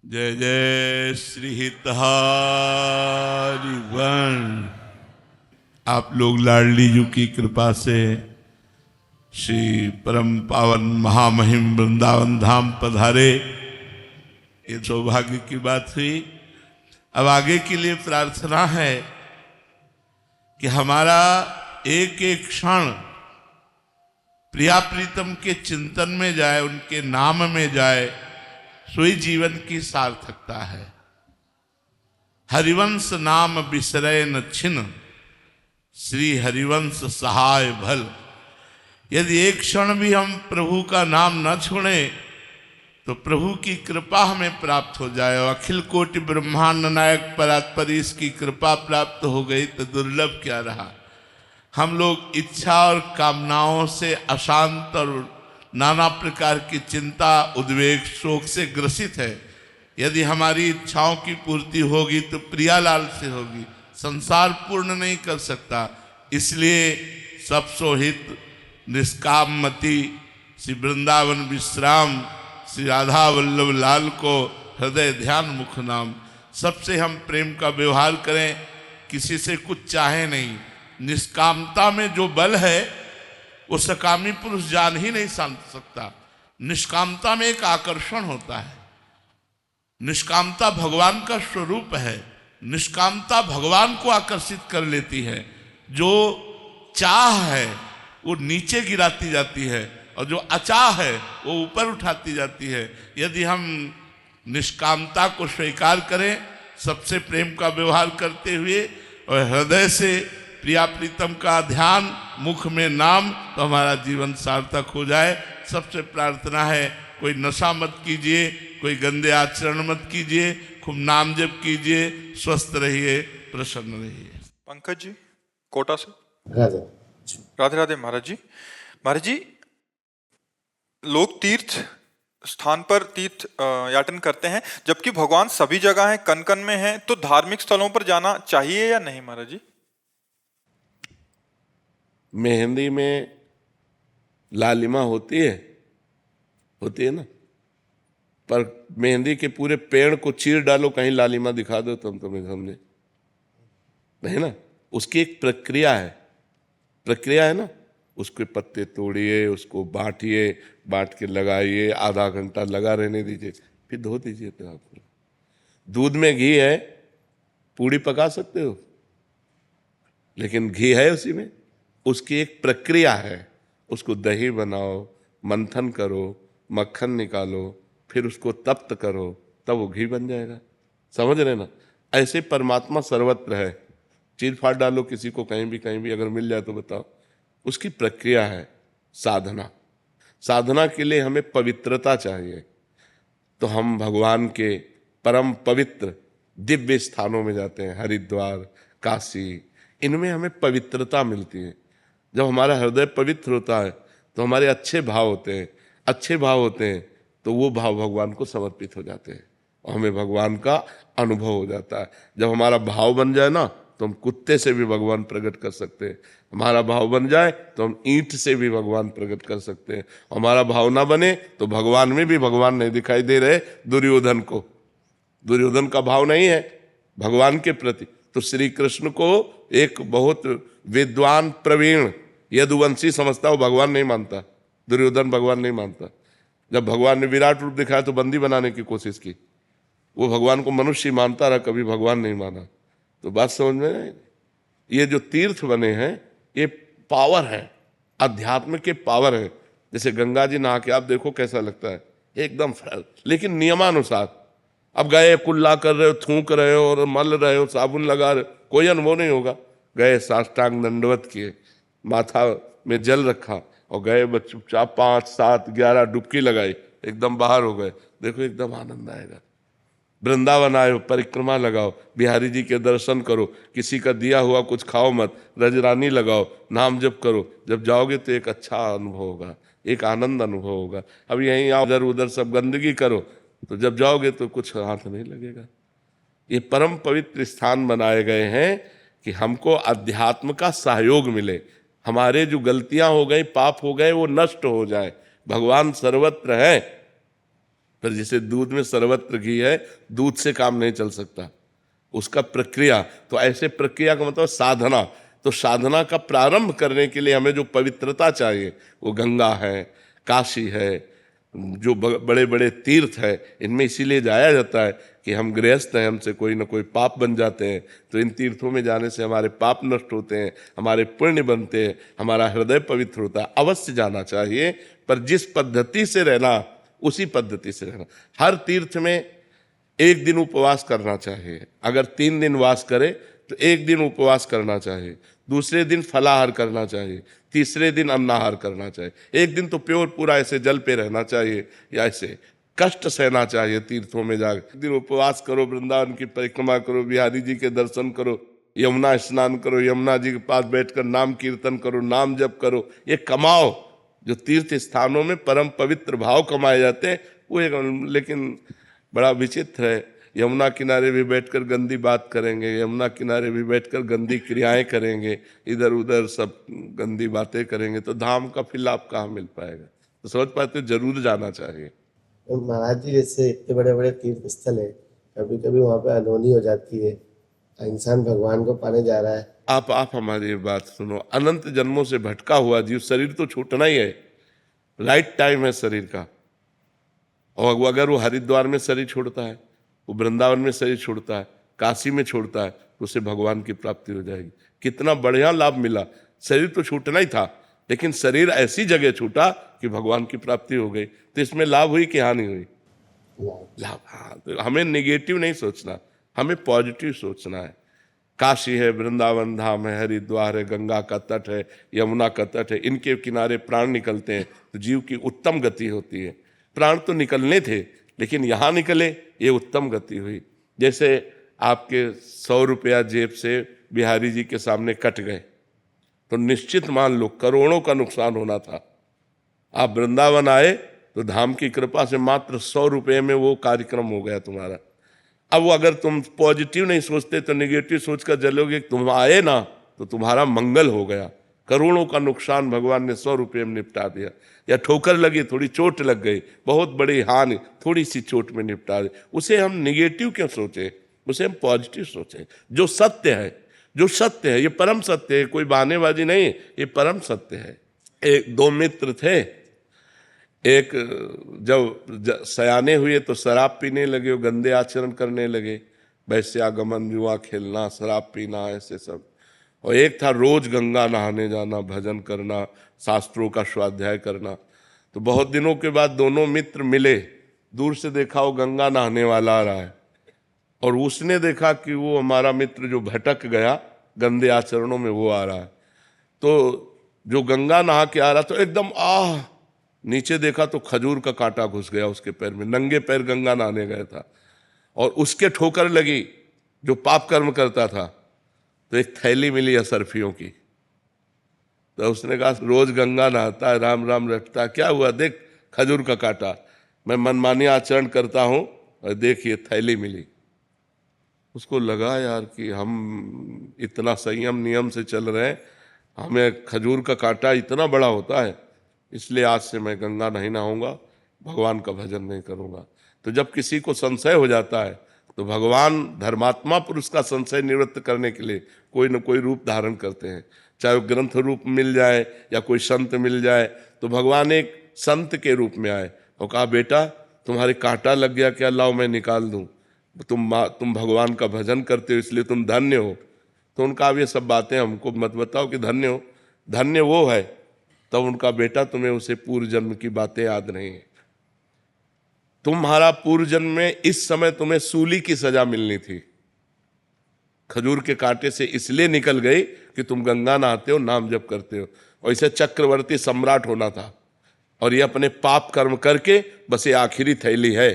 जय जय श्री हितहारिवंश। आप लोग लाडली जी की कृपा से श्री परम पावन महामहिम वृंदावन धाम पधारे, ये सौभाग्य की बात हुई। अब आगे के लिए प्रार्थना है कि हमारा एक एक क्षण प्रिया प्रीतम के चिंतन में जाए, उनके नाम में जाए, सोई जीवन की सार्थकता है। हरिवंश नाम बिसरे न छिन, श्री हरिवंश सहाय भल। यदि एक क्षण भी हम प्रभु का नाम न छोड़े तो प्रभु की कृपा हमें प्राप्त हो जाए। और अखिल कोटि ब्रह्मांड नायक परात्परीश की कृपा प्राप्त हो गई तो दुर्लभ क्या रहा। हम लोग इच्छा और कामनाओं से अशांत और नाना प्रकार की चिंता, उद्वेग, शोक से ग्रसित है। यदि हमारी इच्छाओं की पूर्ति होगी तो प्रियालाल से होगी, संसार पूर्ण नहीं कर सकता। इसलिए सब सोहित निष्काम मति श्री वृंदावन विश्राम श्री राधा वल्लभ लाल को हृदय ध्यान मुख नाम। सबसे हम प्रेम का व्यवहार करें, किसी से कुछ चाहे नहीं। निष्कामता में जो बल है वो सकामी पुरुष जान ही नहीं सकता। निष्कामता में एक आकर्षण होता है। निष्कामता भगवान का स्वरूप है। निष्कामता भगवान को आकर्षित कर लेती है। जो चाह है वो नीचे गिराती जाती है और जो अचाह है वो ऊपर उठाती जाती है। यदि हम निष्कामता को स्वीकार करें, सबसे प्रेम का व्यवहार करते हुए और हृदय से प्रिया प्रीतम का ध्यान, मुख में नाम, तो हमारा जीवन सार्थक हो जाए। सबसे प्रार्थना है, कोई नशा मत कीजिए, कोई गंदे आचरण मत कीजिए, खूब नाम जप कीजिए, स्वस्थ रहिए, प्रसन्न रहिए। पंकज जी कोटा से। राधे राधे राधे महाराज जी। महाराज जी, लोग तीर्थ स्थान पर तीर्थ याटन करते हैं, जबकि भगवान सभी जगह हैं, कन कन में हैं, तो धार्मिक स्थलों पर जाना चाहिए या नहीं महाराज जी? मेहंदी में लालिमा होती है ना, पर मेहंदी के पूरे पेड़ को चीर डालो, कहीं लालिमा दिखा दो तुम तुम्हें समझे नहीं ना। उसकी एक प्रक्रिया है ना। उसके पत्ते तोड़िए, उसको बांटिए, बांट के लगाइए, आधा घंटा लगा रहने दीजिए, फिर धो दीजिए। तो आपको दूध में घी है, पूड़ी पका सकते हो, लेकिन घी है उसी में। उसकी एक प्रक्रिया है। उसको दही बनाओ, मंथन करो, मक्खन निकालो, फिर उसको तप्त करो, तब वो घी बन जाएगा। समझ रहे ना। ऐसे परमात्मा सर्वत्र है। चीर फाड़ डालो किसी को कहीं भी अगर मिल जाए तो बताओ। उसकी प्रक्रिया है साधना के लिए हमें पवित्रता चाहिए। तो हम भगवान के परम पवित्र दिव्य स्थानों में जाते हैं, हरिद्वार, काशी। इनमें हमें पवित्रता मिलती है। जब हमारा हृदय पवित्र होता है तो हमारे अच्छे भाव होते हैं, तो वो भाव भगवान को समर्पित हो जाते हैं और हमें भगवान का अनुभव हो जाता है। जब हमारा भाव बन जाए ना, तो हम कुत्ते से भी भगवान प्रकट कर सकते हैं। हमारा भाव बन जाए तो हम ईंट से भी भगवान प्रकट कर सकते हैं। हमारा भाव ना बने तो भगवान में भी भगवान नहीं दिखाई दे रहे। दुर्योधन का भाव नहीं है भगवान के प्रति। तो श्री कृष्ण को एक बहुत विद्वान प्रवीण यदुवंशी समझता, वो भगवान नहीं मानता। दुर्योधन भगवान नहीं मानता। जब भगवान ने विराट रूप दिखाया तो बंदी बनाने की कोशिश की। वो भगवान को मनुष्य मानता रहा, कभी भगवान नहीं माना। तो बात समझ में नहीं। ये जो तीर्थ बने हैं ये पावर है, अध्यात्म के पावर है। जैसे गंगा जी नहा के आप देखो कैसा लगता है, एकदम फ्रेश, लेकिन नियमानुसार। अब गए कुल्ला कर रहे हो, थूक रहे हो और मल रहे हो, साबुन लगा रहे हो, कोई अनुभव नहीं होगा। गए साष्टांग दंडवत किए, माथा में जल रखा और गए चुपचाप 5, 7, 11 डुबकी लगाई, एकदम बाहर हो गए। देखो एकदम आनंद आएगा। वृंदावन आए हो, परिक्रमा लगाओ, बिहारी जी के दर्शन करो, किसी का दिया हुआ कुछ खाओ मत, रजरानी लगाओ, नाम जप करो। जब जाओगे तो एक अच्छा अनुभव होगा, एक आनंद अनुभव होगा। अब यहीं आओ, इधर उधर सब गंदगी करो, तो जब जाओगे तो कुछ हाथ नहीं लगेगा। ये परम पवित्र स्थान बनाए गए हैं कि हमको अध्यात्म का सहयोग मिले। हमारे जो गलतियां हो गई, पाप हो गए, वो नष्ट हो जाए। भगवान सर्वत्र है। पर जैसे दूध में सर्वत्र घी है, दूध से काम नहीं चल सकता, उसका प्रक्रिया। तो ऐसे प्रक्रिया का मतलब साधना। तो साधना का प्रारंभ करने के लिए हमें जो पवित्रता चाहिए वो गंगा है, काशी है, जो बड़े बड़े तीर्थ है, इनमें इसीलिए जाया जाता है कि हम गृहस्थ हैं, हमसे कोई ना कोई पाप बन जाते हैं, तो इन तीर्थों में जाने से हमारे पाप नष्ट होते हैं, हमारे पुण्य बनते हैं, हमारा हृदय पवित्र होता है। अवश्य जाना चाहिए, पर जिस पद्धति से रहना उसी पद्धति से रहना। हर तीर्थ में एक दिन उपवास करना चाहिए। अगर 3 दिन वास करे तो एक दिन उपवास करना चाहिए, दूसरे दिन फलाहार करना चाहिए, तीसरे दिन अन्नाहार करना चाहिए। एक दिन तो प्योर पूरा ऐसे जल पे रहना चाहिए या ऐसे कष्ट सहना चाहिए तीर्थों में जाकर। एक दिन उपवास करो, वृंदावन की परिक्रमा करो, बिहारी जी के दर्शन करो, यमुना स्नान करो, यमुना जी के पास बैठकर नाम कीर्तन करो, नाम जप करो, ये कमाओ। जो तीर्थ स्थानों में परम पवित्र भाव कमाए जाते हैं वो एक, लेकिन बड़ा विचित्र है, यमुना किनारे भी बैठकर गंदी बात करेंगे, यमुना किनारे भी बैठकर गंदी क्रियाएं करेंगे, इधर उधर सब गंदी बातें करेंगे, तो धाम का फिर लाभ कहाँ मिल पाएगा। तो समझ पाते हो, जरूर जाना चाहिए। तो महाराज जी, जैसे इतने बड़े बड़े तीर्थ स्थल है, कभी कभी वहाँ पे अनहोनी हो जाती है, इंसान भगवान को पाने जा रहा है। आप हमारी ये बात सुनो, अनंत जन्मों से भटका हुआ जीव, शरीर तो छूटना ही है, राइट टाइम है शरीर का। और अगर वो हरिद्वार में शरीर छोड़ता है, वो वृंदावन में शरीर छोड़ता है, काशी में छोड़ता है, तो उसे भगवान की प्राप्ति हो जाएगी। कितना बढ़िया लाभ मिला। शरीर तो छूटना ही था, लेकिन शरीर ऐसी जगह छूटा कि भगवान की प्राप्ति हो गई। तो इसमें लाभ हुई कि हानि हुई? लाभ। हाँ, तो हमें नेगेटिव नहीं सोचना, हमें पॉजिटिव सोचना है। काशी है, वृंदावन धाम है, हरिद्वार है, गंगा का तट है, यमुना का तट है, इनके किनारे प्राण निकलते हैं तो जीव की उत्तम गति होती है। प्राण तो निकलने थे, लेकिन यहाँ निकले, ये उत्तम गति हुई। जैसे आपके 100 रुपया जेब से बिहारी जी के सामने कट गए, तो निश्चित मान लो करोड़ों का नुकसान होना था। आप वृंदावन आए तो धाम की कृपा से मात्र 100 रुपये में वो कार्यक्रम हो गया तुम्हारा। अब वो अगर तुम पॉजिटिव नहीं सोचते तो नेगेटिव सोचकर चलोगे, तुम आए ना तो तुम्हारा मंगल हो गया। करोड़ों का नुकसान भगवान ने 100 रुपये में निपटा दिया। या ठोकर लगी, थोड़ी चोट लग गई, बहुत बड़ी हानि, थोड़ी सी चोट में निपटा दी। उसे हम निगेटिव क्यों सोचे, उसे हम पॉजिटिव सोचें। जो सत्य है, जो सत्य है, ये परम सत्य है, कोई बहानेबाजी नहीं, ये परम सत्य है। एक 2 मित्र थे, एक जब सयाने हुए तो शराब पीने लगे, गंदे आचरण करने लगे, वैश्यागमन, जुआ खेलना, शराब पीना, ऐसे सब। और एक था रोज गंगा नहाने जाना, भजन करना, शास्त्रों का स्वाध्याय करना। तो बहुत दिनों के बाद दोनों मित्र मिले, दूर से देखा वो गंगा नहाने वाला आ रहा है, और उसने देखा कि वो हमारा मित्र जो भटक गया गंदे आचरणों में, वो आ रहा है। तो जो गंगा नहा के आ रहा तो एकदम नीचे देखा तो खजूर का कांटा घुस गया उसके पैर में, नंगे पैर गंगा नहाने गया था, और उसके ठोकर लगी जो पाप कर्म करता था। तो एक थैली मिली असरफियों की, तो उसने कहा रोज गंगा नहाता है, राम राम रटता है, क्या हुआ, देख खजूर का कांटा, मैं मनमानी आचरण करता हूं और देखिए थैली मिली। उसको लगा यार कि हम इतना संयम नियम से चल रहे हैं, हमें खजूर का कांटा इतना बड़ा होता है, इसलिए आज से मैं गंगा नहीं नहाऊंगा, भगवान का भजन नहीं करूंगा। तो जब किसी को संशय हो जाता है तो भगवान धर्मात्मा पुरुष का संशय निवृत्त करने के लिए कोई न कोई रूप धारण करते हैं। चाहे वो ग्रंथ रूप मिल जाए या कोई संत मिल जाए, तो भगवान एक संत के रूप में आए और कहा बेटा तुम्हारे कांटा लग गया क्या, लाओ मैं निकाल दूं, तुम भगवान का भजन करते हो इसलिए तुम धन्य हो। तो उनका अब ये सब बातें हमको मत बताओ कि धन्य हो, धन्य वो है। तब उनका बेटा तुम्हें उसे पूर्व जन्म की बातें याद नहीं है, तुम्हारा पूर्व जन्म में इस समय तुम्हें सूली की सजा मिलनी थी, खजूर के कांटे से इसलिए निकल गई कि तुम गंगा नहाते हो, नाम जप करते हो, और इसे चक्रवर्ती सम्राट होना था। और ये अपने पाप कर्म करके बस ये आखिरी थैली है,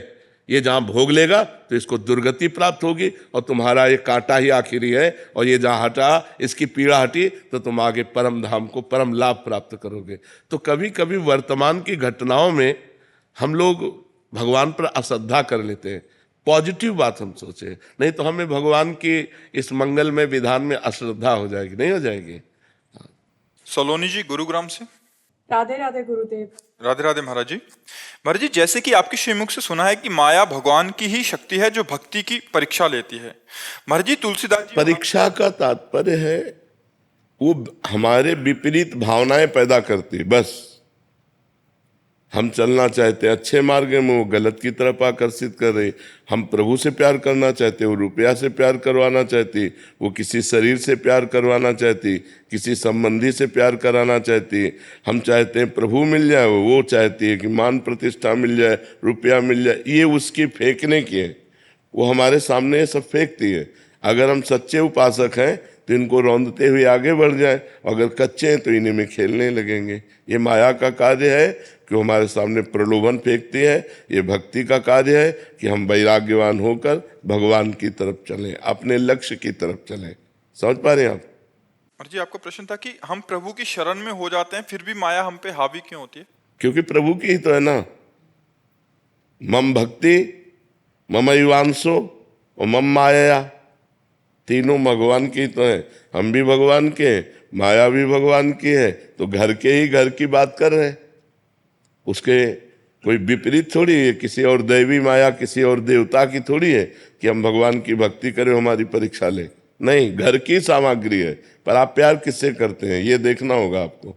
ये जहां भोग लेगा तो इसको दुर्गति प्राप्त होगी, और तुम्हारा ये कांटा ही आखिरी है, और ये जहां हटा, इसकी पीड़ा हटी तो तुम आगे परम धाम को परम लाभ प्राप्त करोगे। तो कभी कभी वर्तमान की घटनाओं में हम लोग भगवान पर अश्रद्धा कर लेते हैं, पॉजिटिव बात हम सोचे, नहीं तो हमें भगवान की इस मंगल में विधान में अश्रद्धा हो जाएगी, नहीं हो जाएगी। सलोनी जी गुरुग्राम से। राधे राधे गुरुदेव। राधे राधे महाराज जी। महाराज जी, जैसे कि आपके श्रीमुख से सुना है कि माया भगवान की ही शक्ति है जो भक्ति की परीक्षा लेती है। महाराज जी, तुलसीदास जी परीक्षा का तात्पर्य है वो हमारे विपरीत भावनाएं पैदा करती है। बस हम चलना चाहते हैं अच्छे मार्ग में, वो गलत की तरफ आकर्षित कर रही। हम प्रभु से प्यार करना चाहते, वो रुपया से प्यार करवाना चाहती, वो किसी शरीर से प्यार करवाना चाहती, किसी संबंधी से प्यार कराना चाहती। हम चाहते हैं प्रभु मिल जाए, वो चाहती है कि मान प्रतिष्ठा मिल जाए, रुपया मिल जाए। ये उसकी फेंकने की है, वो हमारे सामने ये सब फेंकती है। अगर हम सच्चे उपासक हैं तो इनको रौंदते हुए आगे बढ़ जाएं, अगर कच्चे हैं तो इन्हीं में खेलने लगेंगे। ये माया का कार्य है कि हमारे सामने प्रलोभन फेंकती है। ये भक्ति का कार्य है कि हम वैराग्यवान होकर भगवान की तरफ चलें, अपने लक्ष्य की तरफ चलें। समझ पा रहे हैं आप? महाराज जी, आपका प्रश्न था कि हम प्रभु की शरण में हो जाते हैं फिर भी माया हम पे हावी क्यों होती है? क्योंकि प्रभु की ही तो है ना। मम भक्ति ममैवांशो और मम माया, तीनों भगवान की तो है। हम भी भगवान के हैं, माया भी भगवान की है। तो घर के ही घर की बात कर रहे हैं, उसके कोई विपरीत थोड़ी है। किसी और दैवी माया, किसी और देवता की थोड़ी है कि हम भगवान की भक्ति करें, हमारी परीक्षा ले। नहीं, घर की सामग्री है। पर आप प्यार किससे करते हैं ये देखना होगा आपको।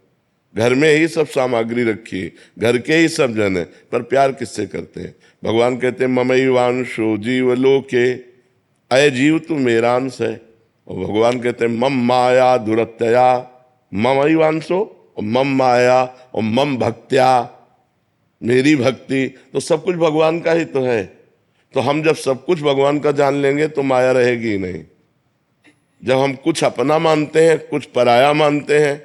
घर में ही सब सामग्री रखी है, घर के ही सब जन है, पर प्यार किससे करते हैं? भगवान कहते हैं ममैवांशो जीवलोके, अय जीव तू मेरा अंश है। और भगवान कहते हैं मम माया दुरत्यया ममैवांशो और मम माया और मम भक्त्या, मेरी भक्ति। तो सब कुछ भगवान का ही तो है। तो हम जब सब कुछ भगवान का जान लेंगे तो माया रहेगी ही नहीं। जब हम कुछ अपना मानते हैं, कुछ पराया मानते हैं,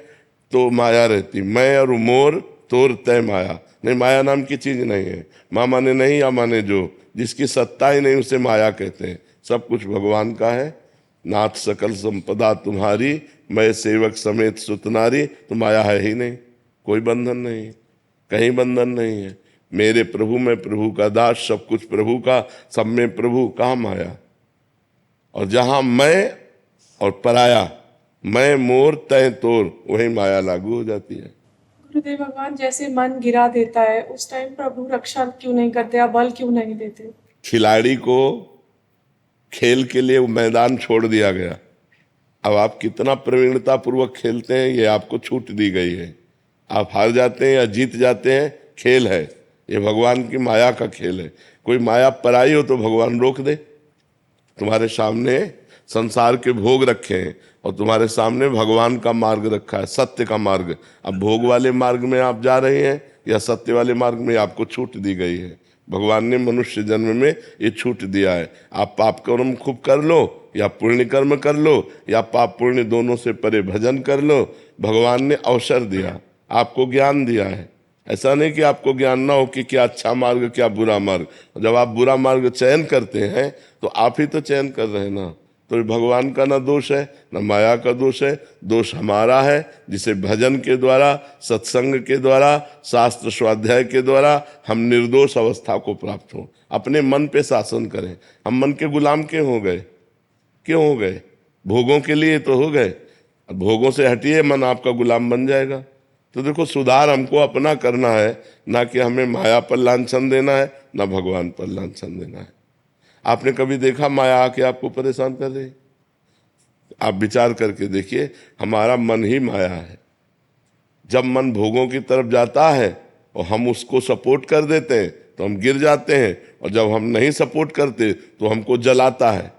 तो माया रहती। मैं और मोर तोर तय माया। नहीं, माया नाम की चीज नहीं है। माँ माने नहीं या माने जो, जिसकी सत्ता ही नहीं उसे माया कहते हैं। सब कुछ भगवान का है। नाथ सकल संपदा तुम्हारी, मैं सेवक समेत सुतनारी। तो माया है ही नहीं, कोई बंधन नहीं, कहीं बंधन नहीं है। मेरे प्रभु, मैं प्रभु का दास, सब कुछ प्रभु का, सब में प्रभु, कहाँ माया? और जहां मैं और पराया, मैं मोर तय तोर, वही माया लागू हो जाती है। गुरुदेव भगवान, जैसे मन गिरा देता है उस टाइम प्रभु रक्षा क्यों नहीं करते या बल क्यों नहीं देते? खिलाड़ी को खेल के लिए मैदान छोड़ दिया गया। अब आप कितना प्रवीणता पूर्वक खेलते हैं ये आपको छूट दी गई है। आप हार जाते हैं या जीत जाते हैं, खेल है ये, भगवान की माया का खेल है। कोई माया पराई हो तो भगवान रोक दे। तुम्हारे सामने संसार के भोग रखे हैं और तुम्हारे सामने भगवान का मार्ग रखा है, सत्य का मार्ग। अब भोग वाले मार्ग में आप जा रहे हैं या सत्य वाले मार्ग में, आपको छूट दी गई है। भगवान ने मनुष्य जन्म में ये छूट दिया है। आप पाप कर्म खूब कर लो या पुण्य कर्म कर लो, या पाप पुण्य दोनों से परे भजन कर लो। भगवान ने अवसर दिया, आपको ज्ञान दिया है। ऐसा नहीं कि आपको ज्ञान ना हो कि क्या अच्छा मार्ग क्या बुरा मार्ग। जब आप बुरा मार्ग चयन करते हैं तो आप ही तो चयन कर रहे हैं ना। तो भगवान का ना दोष है ना माया का दोष है, दोष हमारा है जिसे भजन के द्वारा, सत्संग के द्वारा, शास्त्र स्वाध्याय के द्वारा हम निर्दोष अवस्था को प्राप्त हो, अपने मन पे शासन करें। हम मन के गुलाम क्यों हो गए? क्यों हो गए? भोगों के लिए तो हो गए। अब भोगों से हटिए, मन आपका गुलाम बन जाएगा। तो देखो, सुधार हमको अपना करना है, ना कि हमें माया पर लांछन देना है, ना भगवान पर लांछन देना है। आपने कभी देखा माया आके आपको परेशान कर रही? आप विचार करके देखिए, हमारा मन ही माया है। जब मन भोगों की तरफ जाता है और हम उसको सपोर्ट कर देते हैं तो हम गिर जाते हैं, और जब हम नहीं सपोर्ट करते तो हमको जलाता है,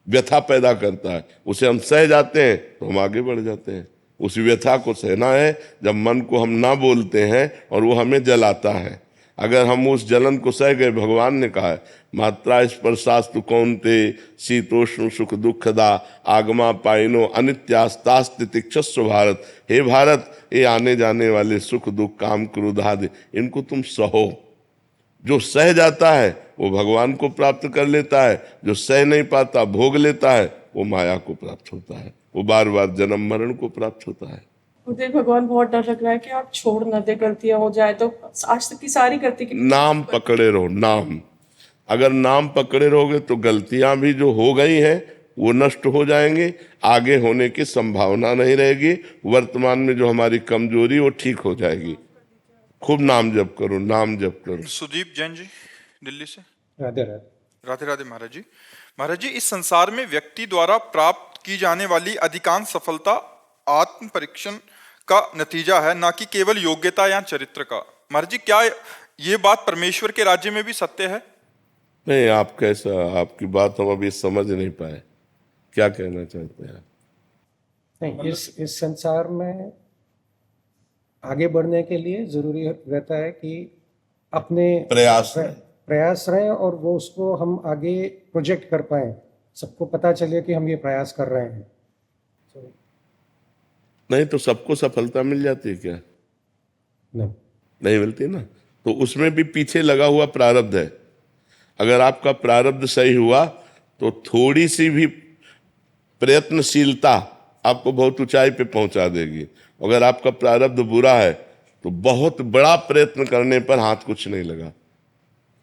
व्यथा पैदा करता है। उसे हम सह जाते हैं तो हम आगे बढ़ जाते हैं। उस व्यथा को सहना है जब मन को हम ना बोलते हैं और वो हमें जलाता है। अगर हम उस जलन को सह गए, भगवान ने कहा है मात्रा स्पर्शास्तु कौन्ते शीतोष्ण सुख दुखदा आगमा पाइनो अनित्यास्तास्ति तिक्षस्व भारत। हे भारत, ये आने जाने वाले सुख दुख काम क्रोध आदि, इनको तुम सहो। जो सह जाता है वो भगवान को प्राप्त कर लेता है, जो सह नहीं पाता, भोग लेता है, वो माया को प्राप्त होता है, वो बार बार जन्म मरण को प्राप्त होता है। मुझे भगवान बहुत डर लग रहा है कि आप छोड़ न दे, गलतियां हो जाए तो। आज तक की सारी गलती की नाम पकड़े रहो, नाम। अगर नाम पकड़े रहोगे तो गलतियां भी जो हो गई हैं वो नष्ट हो जाएंगे, आगे होने की संभावना नहीं रहेगी। वर्तमान में जो हमारी कमजोरी वो ठीक हो जाएगी। खूब नाम जप करो, नाम जप करो। सुदीप जैन जी दिल्ली से। राधे राधे। राधे राधे महाराज जी। महाराज जी, इस संसार में व्यक्ति द्वारा प्राप्त की जाने वाली अधिकांश सफलता आत्म परीक्षण का नतीजा है, ना कि केवल योग्यता या चरित्र का। महाराज जी, क्या ये बात परमेश्वर के राज्य में भी सत्य है? नहीं, आप कैसा, आपकी बात हम अभी समझ नहीं पाए, क्या कहना चाहते हैं? नहीं, इस संसार में आगे बढ़ने के लिए जरूरी रहता है कि अपने प्रयास रहे और वो उसको हम आगे प्रोजेक्ट कर पाए, सबको पता चले कि हम ये प्रयास कर रहे हैं। नहीं तो सबको सफलता मिल जाती है क्या? नहीं मिलती ना। तो उसमें भी पीछे लगा हुआ प्रारब्ध है। अगर आपका प्रारब्ध सही हुआ तो थोड़ी सी भी प्रयत्नशीलता आपको बहुत ऊंचाई पे पहुंचा देगी। अगर आपका प्रारब्ध बुरा है तो बहुत बड़ा प्रयत्न करने पर हाथ कुछ नहीं लगा,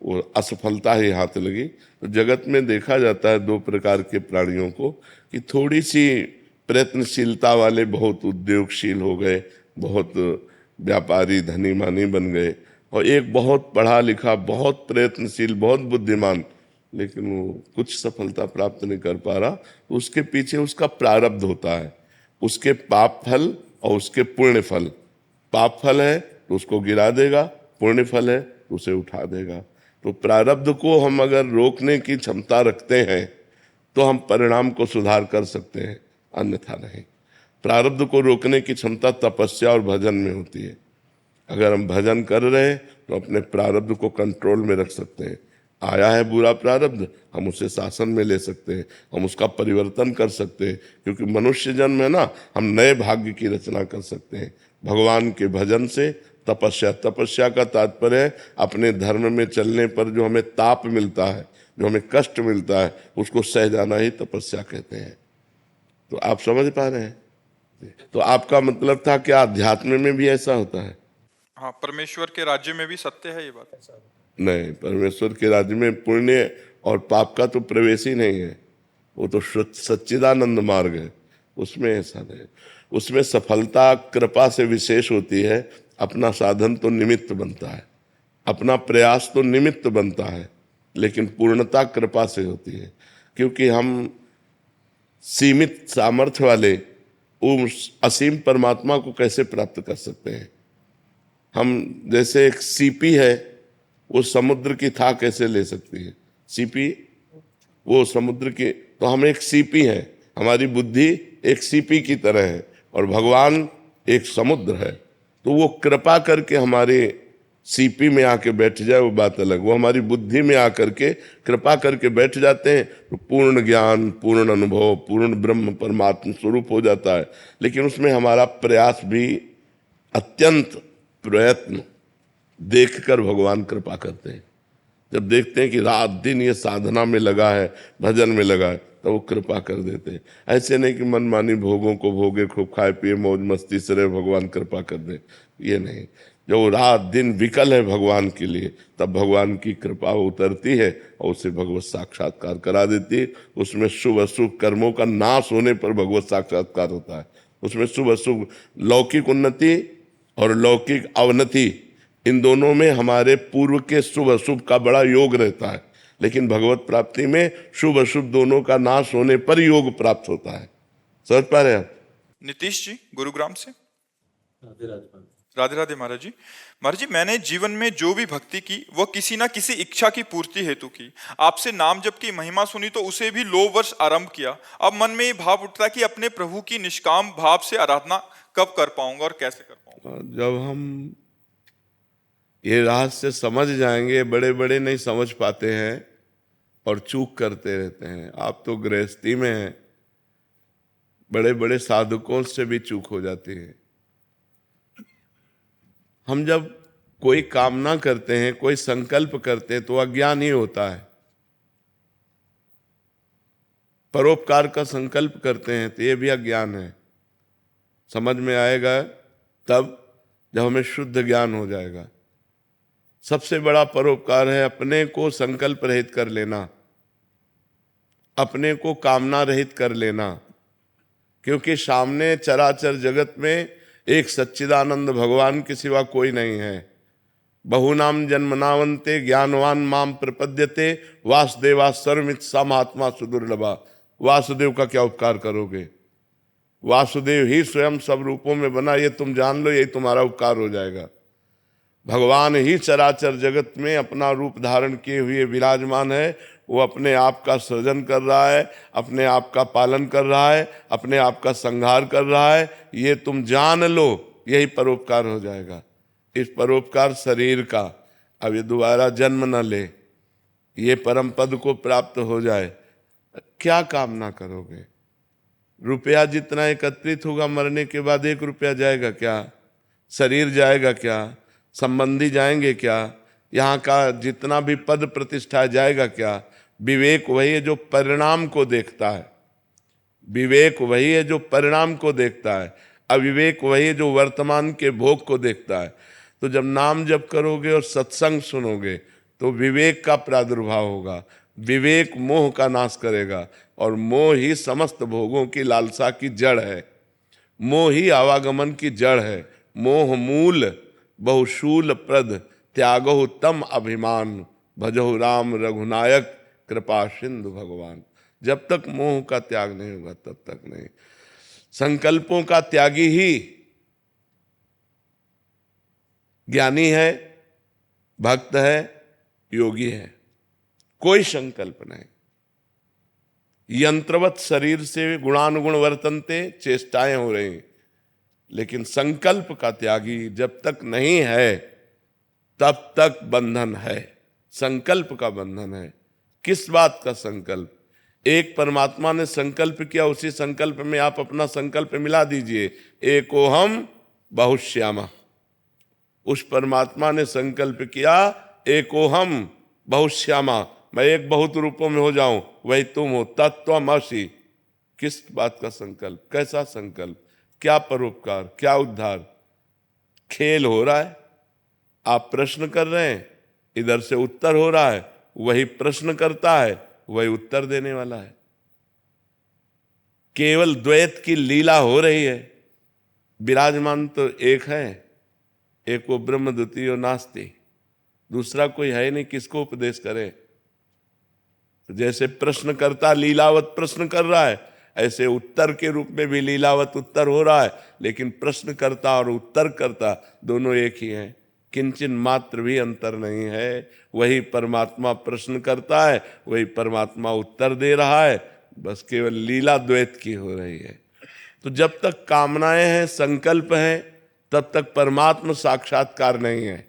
वो असफलता ही हाथ लगी। तो जगत में देखा जाता है दो प्रकार के प्राणियों को, कि थोड़ी सी प्रयत्नशीलता वाले बहुत उद्योगशील हो गए, बहुत व्यापारी धनी मानी बन गए, और एक बहुत पढ़ा लिखा, बहुत प्रयत्नशील, बहुत बुद्धिमान, लेकिन वो कुछ सफलता प्राप्त नहीं कर पा रहा। तो उसके पीछे उसका प्रारब्ध होता है, उसके पाप फल और उसके पुण्य फल। पाप फल है तो उसको गिरा देगा, पुण्य फल है तो उसे उठा देगा। तो प्रारब्ध को हम अगर रोकने की क्षमता रखते हैं तो हम परिणाम को सुधार कर सकते हैं, अन्यथा नहीं। प्रारब्ध को रोकने की क्षमता तपस्या और भजन में होती है। अगर हम भजन कर रहे हैं तो अपने प्रारब्ध को कंट्रोल में रख सकते हैं। आया है बुरा प्रारब्ध, हम उसे शासन में ले सकते हैं, हम उसका परिवर्तन कर सकते हैं, क्योंकि मनुष्य जन्म है ना, हम नए भाग्य की रचना कर सकते हैं भगवान के भजन से। तपस्या का तात्पर्य है अपने धर्म में चलने पर जो हमें ताप मिलता है, जो हमें कष्ट मिलता है, उसको सह जाना ही तपस्या कहते हैं। तो आप समझ पा रहे हैं? तो आपका मतलब था कि अध्यात्म में भी ऐसा होता है? हाँ, परमेश्वर के राज्य में भी सत्य है ये बात? नहीं, परमेश्वर के राज्य में पुण्य और पाप का तो प्रवेश ही नहीं है। वो तो सच्चिदानंद मार्ग है, उसमें ऐसा नहीं। उसमें सफलता कृपा से विशेष होती है। अपना साधन तो निमित्त बनता है, अपना प्रयास तो निमित्त बनता है, लेकिन पूर्णता कृपा से होती है। क्योंकि हम सीमित सामर्थ्य वाले उस असीम परमात्मा को कैसे प्राप्त कर सकते हैं? हम जैसे एक सीपी है, वो समुद्र की था कैसे ले सकती है? सीपी वो समुद्र की, तो हम एक सीपी है, हमारी बुद्धि एक सीपी की तरह है और भगवान एक समुद्र है। तो वो कृपा करके हमारे सीपी में आके बैठ जाए वो बात अलग, वो हमारी बुद्धि में आकर के कृपा करके बैठ जाते हैं तो पूर्ण ज्ञान, पूर्ण अनुभव, पूर्ण ब्रह्म परमात्मा स्वरूप हो जाता है। लेकिन उसमें हमारा प्रयास भी, अत्यंत प्रयत्न देखकर भगवान कृपा करते हैं। जब देखते हैं कि रात दिन ये साधना में लगा है, भजन में लगा है, तो वो कृपा कर देते हैं। ऐसे नहीं कि मनमानी भोगों को भोगे, खूब खाए पिए मौज मस्ती से रहे, भगवान कृपा कर दे, ये नहीं। जब वो रात दिन विकल है भगवान के लिए, तब भगवान की कृपा उतरती है और उसे भगवत साक्षात्कार करा देती है। उसमें शुभ अशुभ कर्मों का नाश होने पर भगवत साक्षात्कार होता है। उसमें शुभ अशुभ, लौकिक उन्नति और लौकिक अवनति, इन दोनों में हमारे पूर्व के शुभ अशुभ का बड़ा योग रहता है। लेकिन भगवत प्राप्ति में शुभ अशुभ दोनों का नाश होने पर योग प्राप्त होता है। समझ पा रहे हैं आप? नीतीश जी गुरुग्राम से। राधे राधे महाराज जी। महाराज जी, मैंने जीवन में जो भी भक्ति की वह किसी ना किसी इच्छा की पूर्ति हेतु की। आपसे नाम जप की महिमा सुनी तो उसे भी 9 वर्ष आरंभ किया। अब मन में ये भाव उठता है कि अपने प्रभु की निष्काम भाव से आराधना कब कर पाऊंगा और कैसे कर पाऊंगा? जब हम ये रहस्य समझ जाएंगे, बड़े बड़े नहीं समझ पाते हैं और चूक करते रहते हैं। आप तो गृहस्थी में हैं, बड़े बड़े साधकों से भी चूक हो जाती है। हम जब कोई कामना करते हैं, कोई संकल्प करते हैं, तो अज्ञान ही होता है। परोपकार का संकल्प करते हैं तो ये भी अज्ञान है। समझ में आएगा तब जब हमें शुद्ध ज्ञान हो जाएगा। सबसे बड़ा परोपकार है अपने को संकल्प रहित कर लेना। अपने को कामना रहित कर लेना, क्योंकि सामने चराचर जगत में एक सच्चिदानंद भगवान के सिवा कोई नहीं है। बहुनाम जन्मनावंते ज्ञानवान माम प्रपद्यते वासुदेवा सर्वमित सा महात्मा सुदुर्लभा। वासुदेव का क्या उपकार करोगे? वासुदेव ही स्वयं सब रूपों में बना, ये तुम जान लो, यही तुम्हारा उपकार हो जाएगा। भगवान ही चराचर जगत में अपना रूप धारण किए हुए विराजमान है। वो अपने आप का सृजन कर रहा है, अपने आप का पालन कर रहा है, अपने आप का संहार कर रहा है। ये तुम जान लो, यही परोपकार हो जाएगा। इस परोपकार शरीर का, अब ये दोबारा जन्म न ले, ये परम पद को प्राप्त हो जाए, क्या कामना करोगे? रुपया जितना एकत्रित होगा मरने के बाद 1 रुपया जाएगा क्या? शरीर जाएगा क्या? संबंधी जाएंगे क्या? यहाँ का जितना भी पद प्रतिष्ठा जाएगा क्या? विवेक वही है जो परिणाम को देखता है। विवेक वही है जो परिणाम को देखता है। अविवेक वही है जो वर्तमान के भोग को देखता है। तो जब नाम जप करोगे और सत्संग सुनोगे तो विवेक का प्रादुर्भाव होगा। विवेक मोह का नाश करेगा, और मोह ही समस्त भोगों की लालसा की जड़ है। मोह ही आवागमन की जड़ है। मोह मूल बहुशूल प्रद त्यागो तम अभिमान भजो राम रघुनायक कृपा सिंधु भगवान। जब तक मोह का त्याग नहीं होगा तब तक नहीं। संकल्पों का त्यागी ही ज्ञानी है, भक्त है, योगी है। कोई संकल्प नहीं। यंत्रवत शरीर से गुणानुगुण वर्तनते, चेष्टाएं हो रही, लेकिन संकल्प का त्यागी जब तक नहीं है तब तक बंधन है। संकल्प का बंधन है। किस बात का संकल्प? एक परमात्मा ने संकल्प किया, उसी संकल्प में आप अपना संकल्प मिला दीजिए। एकोहम बहुश्यामा। उस परमात्मा ने संकल्प किया, एकोहम बहुश्यामा, मैं एक बहुत रूपों में हो जाऊं, वही तुम हो, तत्त्वमसि। किस बात का संकल्प? कैसा संकल्प? क्या परोपकार? क्या उद्धार? खेल हो रहा है, आप प्रश्न कर रहे हैं, इधर से उत्तर हो रहा है। वही प्रश्न करता है, वही उत्तर देने वाला है। केवल द्वैत की लीला हो रही है। विराजमान तो एक है, एक वो ब्रह्म द्वितीयो नास्ति, दूसरा कोई है नहीं। किसको उपदेश करे? तो जैसे प्रश्नकर्ता लीलावत प्रश्न कर रहा है, ऐसे उत्तर के रूप में भी लीलावत उत्तर हो रहा है। लेकिन प्रश्नकर्ता और उत्तरकर्ता दोनों एक ही हैं, किंचन मात्र भी अंतर नहीं है। वही परमात्मा प्रश्न करता है, वही परमात्मा उत्तर दे रहा है। बस केवल लीला द्वैत की हो रही है। तो जब तक कामनाएं हैं, संकल्प हैं, तब तक परमात्मा साक्षात्कार नहीं है।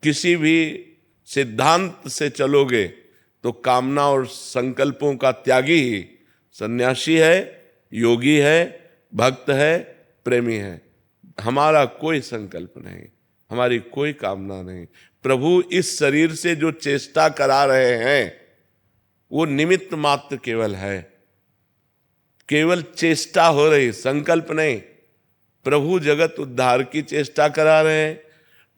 किसी भी सिद्धांत से चलोगे तो कामना और संकल्पों का त्यागी ही सन्यासी है, योगी है, भक्त है, प्रेमी है। हमारा कोई संकल्प नहीं, हमारी कोई कामना नहीं। प्रभु इस शरीर से जो चेष्टा करा रहे हैं वो निमित्त मात्र केवल है। केवल चेष्टा हो रही, संकल्प नहीं। प्रभु जगत उद्धार की चेष्टा करा रहे हैं,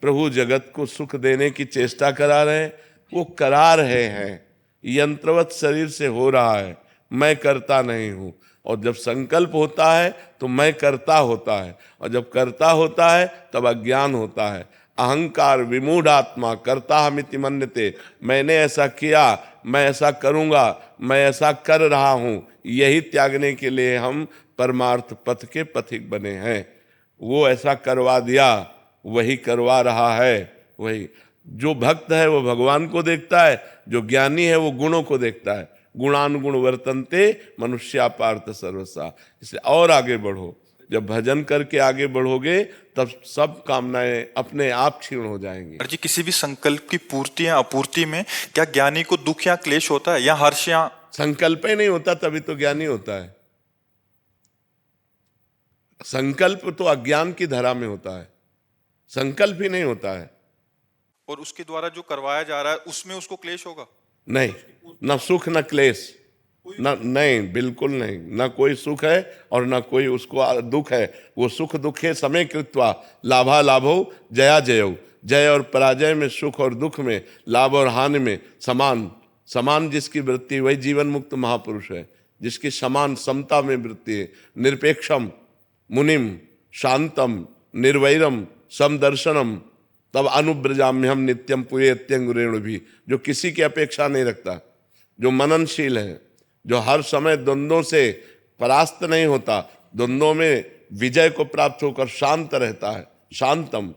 प्रभु जगत को सुख देने की चेष्टा करा रहे हैं। वो करा रहे हैं, यंत्रवत शरीर से हो रहा है, मैं करता नहीं हूं। और जब संकल्प होता है तो मैं करता होता है, और जब करता होता है तब अज्ञान होता है। अहंकार विमूढ़ आत्मा करता हमिति मन्यते। मैंने ऐसा किया, मैं ऐसा करूंगा, मैं ऐसा कर रहा हूं, यही त्यागने के लिए हम परमार्थ पथ के पथिक बने हैं। वो ऐसा करवा दिया, वही करवा रहा है। वही जो भक्त है वो भगवान को देखता है, जो ज्ञानी है वो गुणों को देखता है। गुणानुगुण वर्तन्ते मनुष्या पार्थ सर्वसा। इसलिए और आगे बढ़ो। जब भजन करके आगे बढ़ोगे तब सब कामनाएं अपने आप क्षीण हो जाएंगी। जी, किसी भी संकल्प की पूर्ति या अपूर्ति में क्या ज्ञानी को दुख या क्लेश होता है, या हर्ष या? संकल्प ही नहीं होता तभी तो ज्ञानी होता है। संकल्प तो अज्ञान की धरा में होता है, संकल्प ही नहीं होता है। और उसके द्वारा जो करवाया जा रहा है उसमें उसको क्लेश होगा? नहीं, न सुख न क्लेश, न, नहीं, बिल्कुल नहीं। न कोई सुख है और न कोई उसको दुख है। वो सुख दुखे समय कृत्वा लाभा लाभो जया जयो। जय और पराजय में, सुख और दुख में, लाभ और हानि में समान समान जिसकी वृत्ति वही जीवन मुक्त महापुरुष है, जिसकी समान समता में वृत्ति है। निरपेक्षम मुनिम शांतम निर्वैरम समदर्शनम तब अनुब्रजाम्यहम नित्यम पुयत्यंगुरेणु भी, जो किसी की अपेक्षा नहीं रखता, जो मननशील है, जो हर समय द्वंद्वों से परास्त नहीं होता, द्वंद्वों में विजय को प्राप्त होकर शांत रहता है। शांतम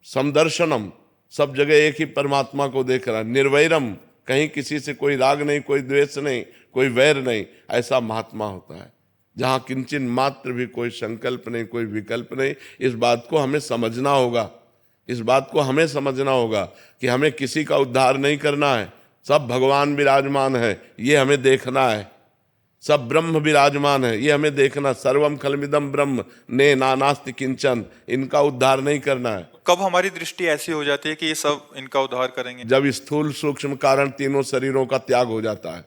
समदर्शनम, सब जगह एक ही परमात्मा को देख रहा है। निर्वैरम, कहीं किसी से कोई राग नहीं, कोई द्वेष नहीं, कोई वैर नहीं, ऐसा महात्मा होता है जहाँ किंचन मात्र भी कोई संकल्प नहीं, कोई विकल्प नहीं। इस बात को हमें समझना होगा, इस बात को हमें समझना होगा कि हमें किसी का उद्धार नहीं करना है। सब भगवान विराजमान है, ये हमें देखना है। सब ब्रह्म विराजमान है, ये हमें देखना। सर्वम खलमिदम ब्रह्म ने नानास्ति किंचन, इनका उद्धार नहीं करना है। कब हमारी दृष्टि ऐसी हो जाती है कि ये सब इनका उद्धार करेंगे? जब स्थूल सूक्ष्म कारण तीनों शरीरों का त्याग हो जाता है।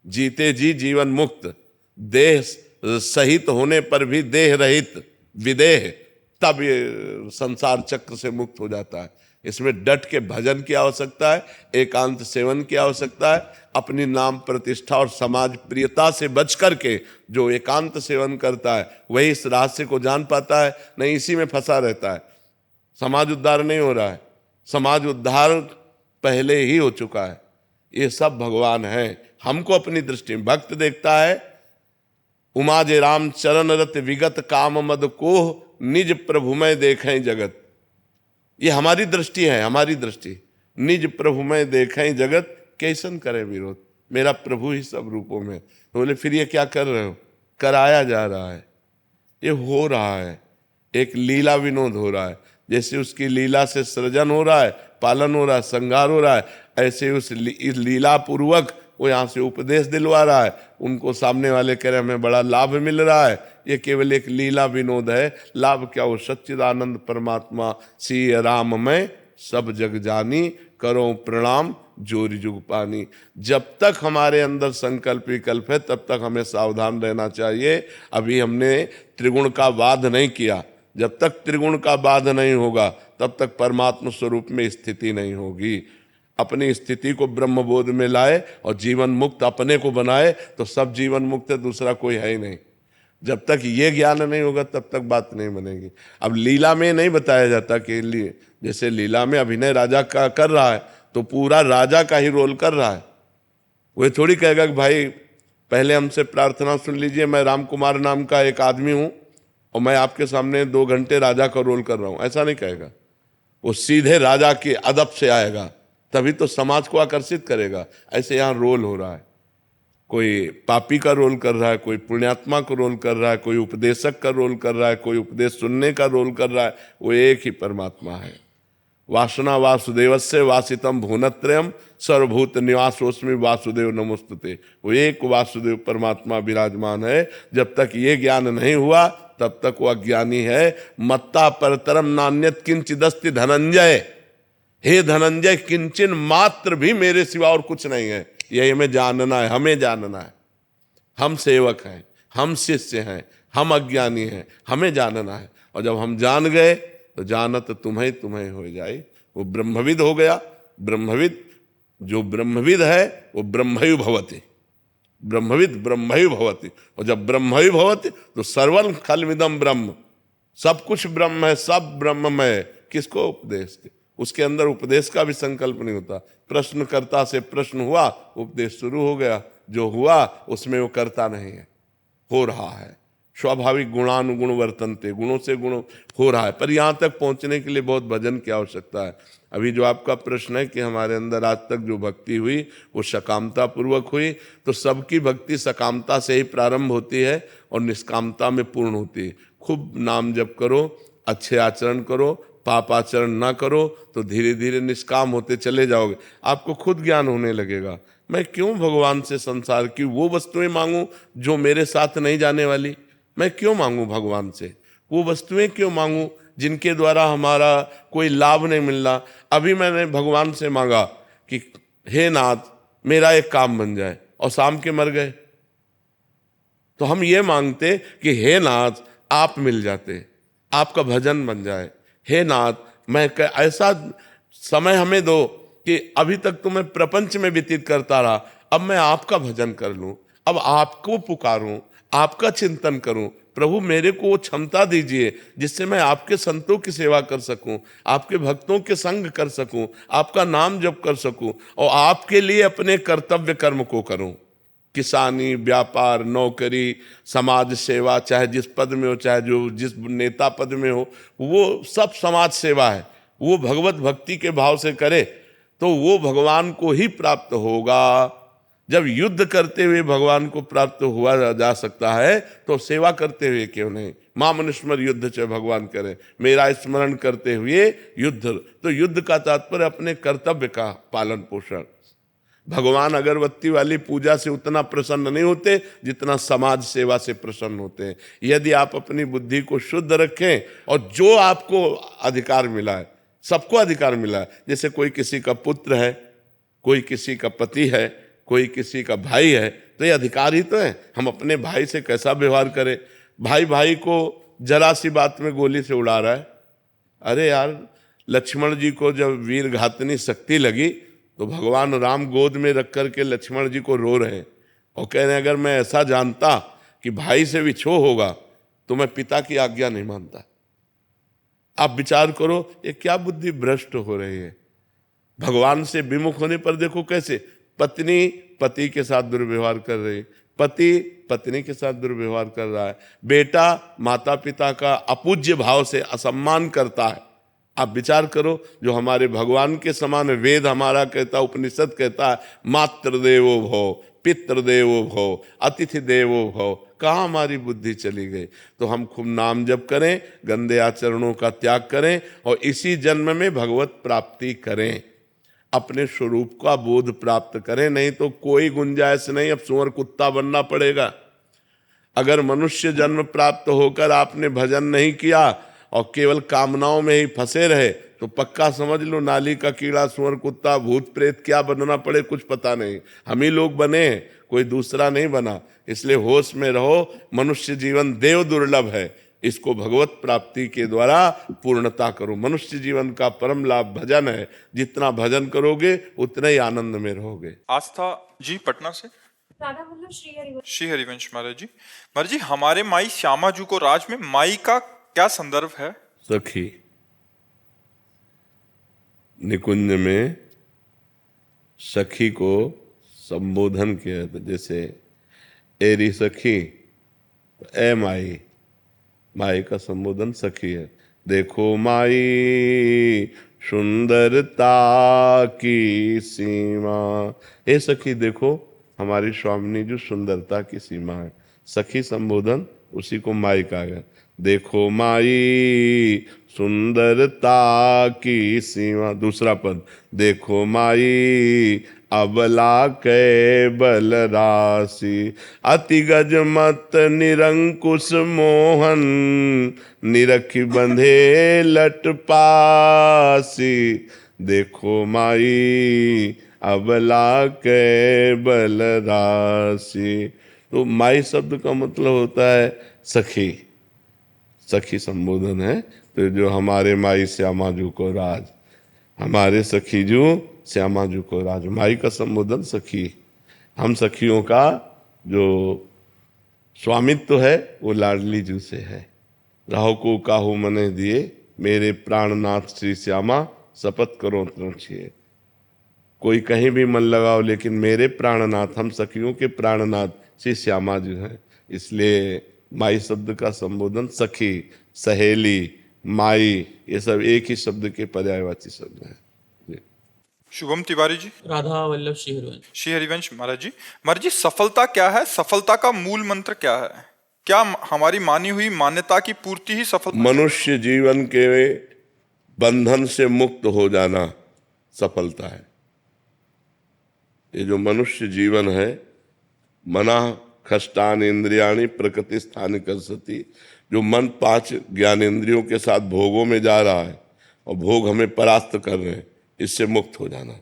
जीते जी जीवन मुक्त, देह सहित होने पर भी देह रहित विदेह, तब ये संसार चक्र से मुक्त हो जाता है। इसमें डट के भजन की आवश्यकता है, एकांत सेवन की आवश्यकता है। अपनी नाम प्रतिष्ठा और समाज प्रियता से बच करके जो एकांत सेवन करता है वही इस रहस्य को जान पाता है, नहीं इसी में फंसा रहता है। समाज उद्धार नहीं हो रहा है, समाज उद्धार पहले ही हो चुका है। ये सब भगवान है। हमको अपनी दृष्टि में भक्त देखता है, उमा जे राम चरण रत विगत काम मद को निज प्रभुमय देखें जगत। ये हमारी दृष्टि है, हमारी दृष्टि। निज प्रभुमय देखें जगत, कैसन करे विरोध, मेरा प्रभु ही सब रूपों में। तो बोले फिर ये क्या कर रहे हो? कराया जा रहा है, ये हो रहा है, एक लीला विनोद हो रहा है। जैसे उसकी लीला से सृजन हो रहा है, पालन हो रहा है, संहार हो रहा है, ऐसे उस लीला पूर्वक वो यहाँ से उपदेश दिलवा रहा है। उनको सामने वाले कह रहे हमें बड़ा लाभ मिल रहा है, ये केवल एक लीला विनोद है। लाभ क्या? वो सच्चिदानंद परमात्मा सी राम में सब जग जानी, करो प्रणाम जोरी जुग पानी। जब तक हमारे अंदर संकल्प विकल्प है तब तक हमें सावधान रहना चाहिए। अभी हमने त्रिगुण का वाद नहीं किया। जब तक त्रिगुण का बाध नहीं होगा तब तक परमात्मा स्वरूप में स्थिति नहीं होगी। अपनी स्थिति को ब्रह्मबोध में लाए और जीवन मुक्त अपने को बनाए तो सब जीवन मुक्त है, दूसरा कोई है ही नहीं। जब तक ये ज्ञान नहीं होगा तब तक बात नहीं बनेगी। अब लीला में नहीं बताया जाता कि जैसे लीला में अभिनय राजा का कर रहा है तो पूरा राजा का ही रोल कर रहा है। वो थोड़ी कहेगा कि भाई पहले हमसे प्रार्थना सुन लीजिए, मैं राम कुमार नाम का एक आदमी हूँ और मैं आपके सामने 2 घंटे राजा का रोल कर रहा हूँ, ऐसा नहीं कहेगा। वो सीधे राजा के अदब से आएगा, तभी तो समाज को आकर्षित करेगा। ऐसे यहाँ रोल हो रहा है, कोई पापी का रोल कर रहा है, कोई पुण्यात्मा का रोल कर रहा है, कोई उपदेशक का रोल कर रहा है, कोई उपदेश सुनने का रोल कर रहा है। वो एक ही परमात्मा है। वासना वासुदेवस्य वासितम भुवनत्रयम सर्वभूत निवासोस्मि वासुदेव नमोस्तुते। वो एक वासुदेव परमात्मा विराजमान है। जब तक ये ज्ञान नहीं हुआ तब तक वो अज्ञानी है। मत्ता परतरम नान्यत किंचिदस्ति धनंजय। हे धनंजय, किंचन मात्र भी मेरे सिवा और कुछ नहीं है। यही हमें जानना है, हमें जानना है। हम सेवक हैं, हम शिष्य हैं, हम अज्ञानी हैं, हमें जानना है। और जब हम जान गए तो जानत तुम्हें तुम्हें हो जाए। वो ब्रह्मविद हो गया। ब्रह्मविद, जो ब्रह्मविद है वो ब्रह्मयु भवति। ब्रह्मविद ब्रह्मयु भवति। और जब ब्रह्मयु भवति तो सर्वं खलमिदं ब्रह्म, सब कुछ ब्रह्म है, सब ब्रह्ममय। किसको? उपदेश के। उसके अंदर उपदेश का भी संकल्प नहीं होता। प्रश्नकर्ता से प्रश्न हुआ, उपदेश शुरू हो गया। जो हुआ उसमें वो करता नहीं है, हो रहा है। स्वाभाविक गुणानुगुण वर्तनते, गुणों से गुण हो रहा है। पर यहाँ तक पहुँचने के लिए बहुत भजन की आवश्यकता है। अभी जो आपका प्रश्न है कि हमारे अंदर आज तक जो भक्ति हुई वो सकामता पूर्वक हुई, तो सबकी भक्ति सकामता से ही प्रारंभ होती है और निष्कामता में पूर्ण होती है। खूब नाम जप करो, अच्छे आचरण करो, पाप आचरण ना करो तो धीरे धीरे निष्काम होते चले जाओगे। आपको खुद ज्ञान होने लगेगा। मैं क्यों भगवान से संसार की वो वस्तुएं मांगूं जो मेरे साथ नहीं जाने वाली? मैं क्यों मांगूं भगवान से वो वस्तुएं? क्यों मांगूं जिनके द्वारा हमारा कोई लाभ नहीं मिल रहा? अभी मैंने भगवान से मांगा कि हे नाथ मेरा एक काम बन जाए, और शाम के मर गए। तो हम ये मांगते कि हे नाथ आप मिल जाते, आपका भजन बन जाए। हे नाथ मैं ऐसा समय हमें दो कि अभी तक तो मैं प्रपंच में व्यतीत करता रहा, अब मैं आपका भजन कर लूं, अब आपको पुकारूं, आपका चिंतन करूं। प्रभु मेरे को वो क्षमता दीजिए जिससे मैं आपके संतों की सेवा कर सकूं, आपके भक्तों के संग कर सकूं, आपका नाम जप कर सकूं और आपके लिए अपने कर्तव्य कर्म को करूं। किसानी, व्यापार, नौकरी, समाज सेवा, चाहे जिस पद में हो, चाहे जो जिस नेता पद में हो, वो सब समाज सेवा है। वो भगवत भक्ति के भाव से करे तो वो भगवान को ही प्राप्त होगा। जब युद्ध करते हुए भगवान को प्राप्त हुआ जा सकता है तो सेवा करते हुए क्यों नहीं। मां मनुष्मर युद्ध च भगवान करे, मेरा स्मरण करते हुए युद्ध। तो युद्ध का तात्पर्य अपने कर्तव्य का पालन पोषण। भगवान अगरबत्ती वाली पूजा से उतना प्रसन्न नहीं होते जितना समाज सेवा से प्रसन्न होते हैं। यदि आप अपनी बुद्धि को शुद्ध रखें और जो आपको अधिकार मिला है, सबको अधिकार मिला है, जैसे कोई किसी का पुत्र है, कोई किसी का पति है, कोई किसी का भाई है, तो ये अधिकार ही तो है। हम अपने भाई से कैसा व्यवहार करें। भाई भाई को जरा सी बात में गोली से उड़ा रहा है। अरे यार, लक्ष्मण जी को जब वीर घातनी शक्ति लगी तो भगवान राम गोद में रख करके लक्ष्मण जी को रो रहे हैं और कह रहे हैं अगर मैं ऐसा जानता कि भाई से विछोह होगा तो मैं पिता की आज्ञा नहीं मानता। आप विचार करो ये क्या बुद्धि भ्रष्ट हो रही है। भगवान से विमुख होने पर देखो कैसे पत्नी पति के साथ दुर्व्यवहार कर रही है, पति पत्नी के साथ दुर्व्यवहार कर रहा है, बेटा माता पिता का अपूज्य भाव से असम्मान करता है। आप विचार करो, जो हमारे भगवान के समान वेद हमारा कहता, उपनिषद कहता है मातृ देवो भव, पितृ देवो भव, अतिथि देवो भव, कहाँ हमारी बुद्धि चली गई। तो हम खूब नाम जप करें, गंदे आचरणों का त्याग करें और इसी जन्म में भगवत प्राप्ति करें, अपने स्वरूप का बोध प्राप्त करें। नहीं तो कोई गुंजाइश नहीं, अब सुअर कुत्ता बनना पड़ेगा। अगर मनुष्य जन्म प्राप्त होकर आपने भजन नहीं किया और केवल कामनाओं में ही फंसे रहे तो पक्का समझ लो नाली का कीड़ा, सुअर कुत्ता, भूत प्रेत क्या बनना पड़े कुछ पता नहीं। हम ही लोग बने हैं, कोई दूसरा नहीं बना। इसलिए होश में रहो, मनुष्य जीवन देव दुर्लभ है, इसको भगवत प्राप्ति के द्वारा पूर्णता करो। मनुष्य जीवन का परम लाभ भजन है, जितना भजन करोगे उतना ही आनंद में रहोगे। आस्था जी पटना से। राधा वल्लभ श्री हरिवंश। श्री हरिवंश महाराज जी। महाराज जी, हमारे माई श्यामा जी को राज में माई का क्या संदर्भ है? सखी, निकुंज में सखी को संबोधन किया था, जैसे एरी सखी, ए माई, माई का संबोधन सखी है। देखो माई सुंदरता की सीमा, ए सखी देखो हमारी स्वामिनी जो सुंदरता की सीमा है। सखी संबोधन उसी को माई कहा गया। देखो माई सुंदरता की सीमा। दूसरा पद, देखो माई अबला के बल राशि, अति गज मत निरंकुश मोहन, निरखी बंधे लट पासी। देखो माई अबला के बल राशि। तो माई शब्द का मतलब होता है सखी, सखी संबोधन है। तो जो हमारे माई श्यामा जू को राज, हमारे सखी जू श्यामा जू को राज, माई का संबोधन सखी। हम सखियों का जो स्वामित्व है वो लाडली जू से है। राहो को काहू मने दिए, मेरे प्राणनाथ श्री श्यामा, शपथ करो तृणिए। कोई कहीं भी मन लगाओ, लेकिन मेरे प्राणनाथ, हम सखियों के प्राणनाथ श्री श्यामा जी हैं। इसलिए माई शब्द का संबोधन सखी, सहेली, माई, ये सब एक ही शब्द के पर्यायवाची शब्द हैं। शुभम तिवारी जी। राधा वल्लभ श्री हरिवंश। श्री हरिवंश महाराज जी। महाराज जी, सफलता क्या है? सफलता का मूल मंत्र क्या है? क्या हमारी मानी हुई मान्यता की पूर्ति ही सफलता? मनुष्य जीवन के बंधन से मुक्त हो जाना सफलता है। ये जो मनुष्य जीवन है, मना खष्टान इंद्रियाणी प्रकृति स्थान कर्षति, जो मन 5 ज्ञानेंद्रियों के साथ भोगों में जा रहा है और भोग हमें परास्त कर रहे हैं, इससे मुक्त हो जाना।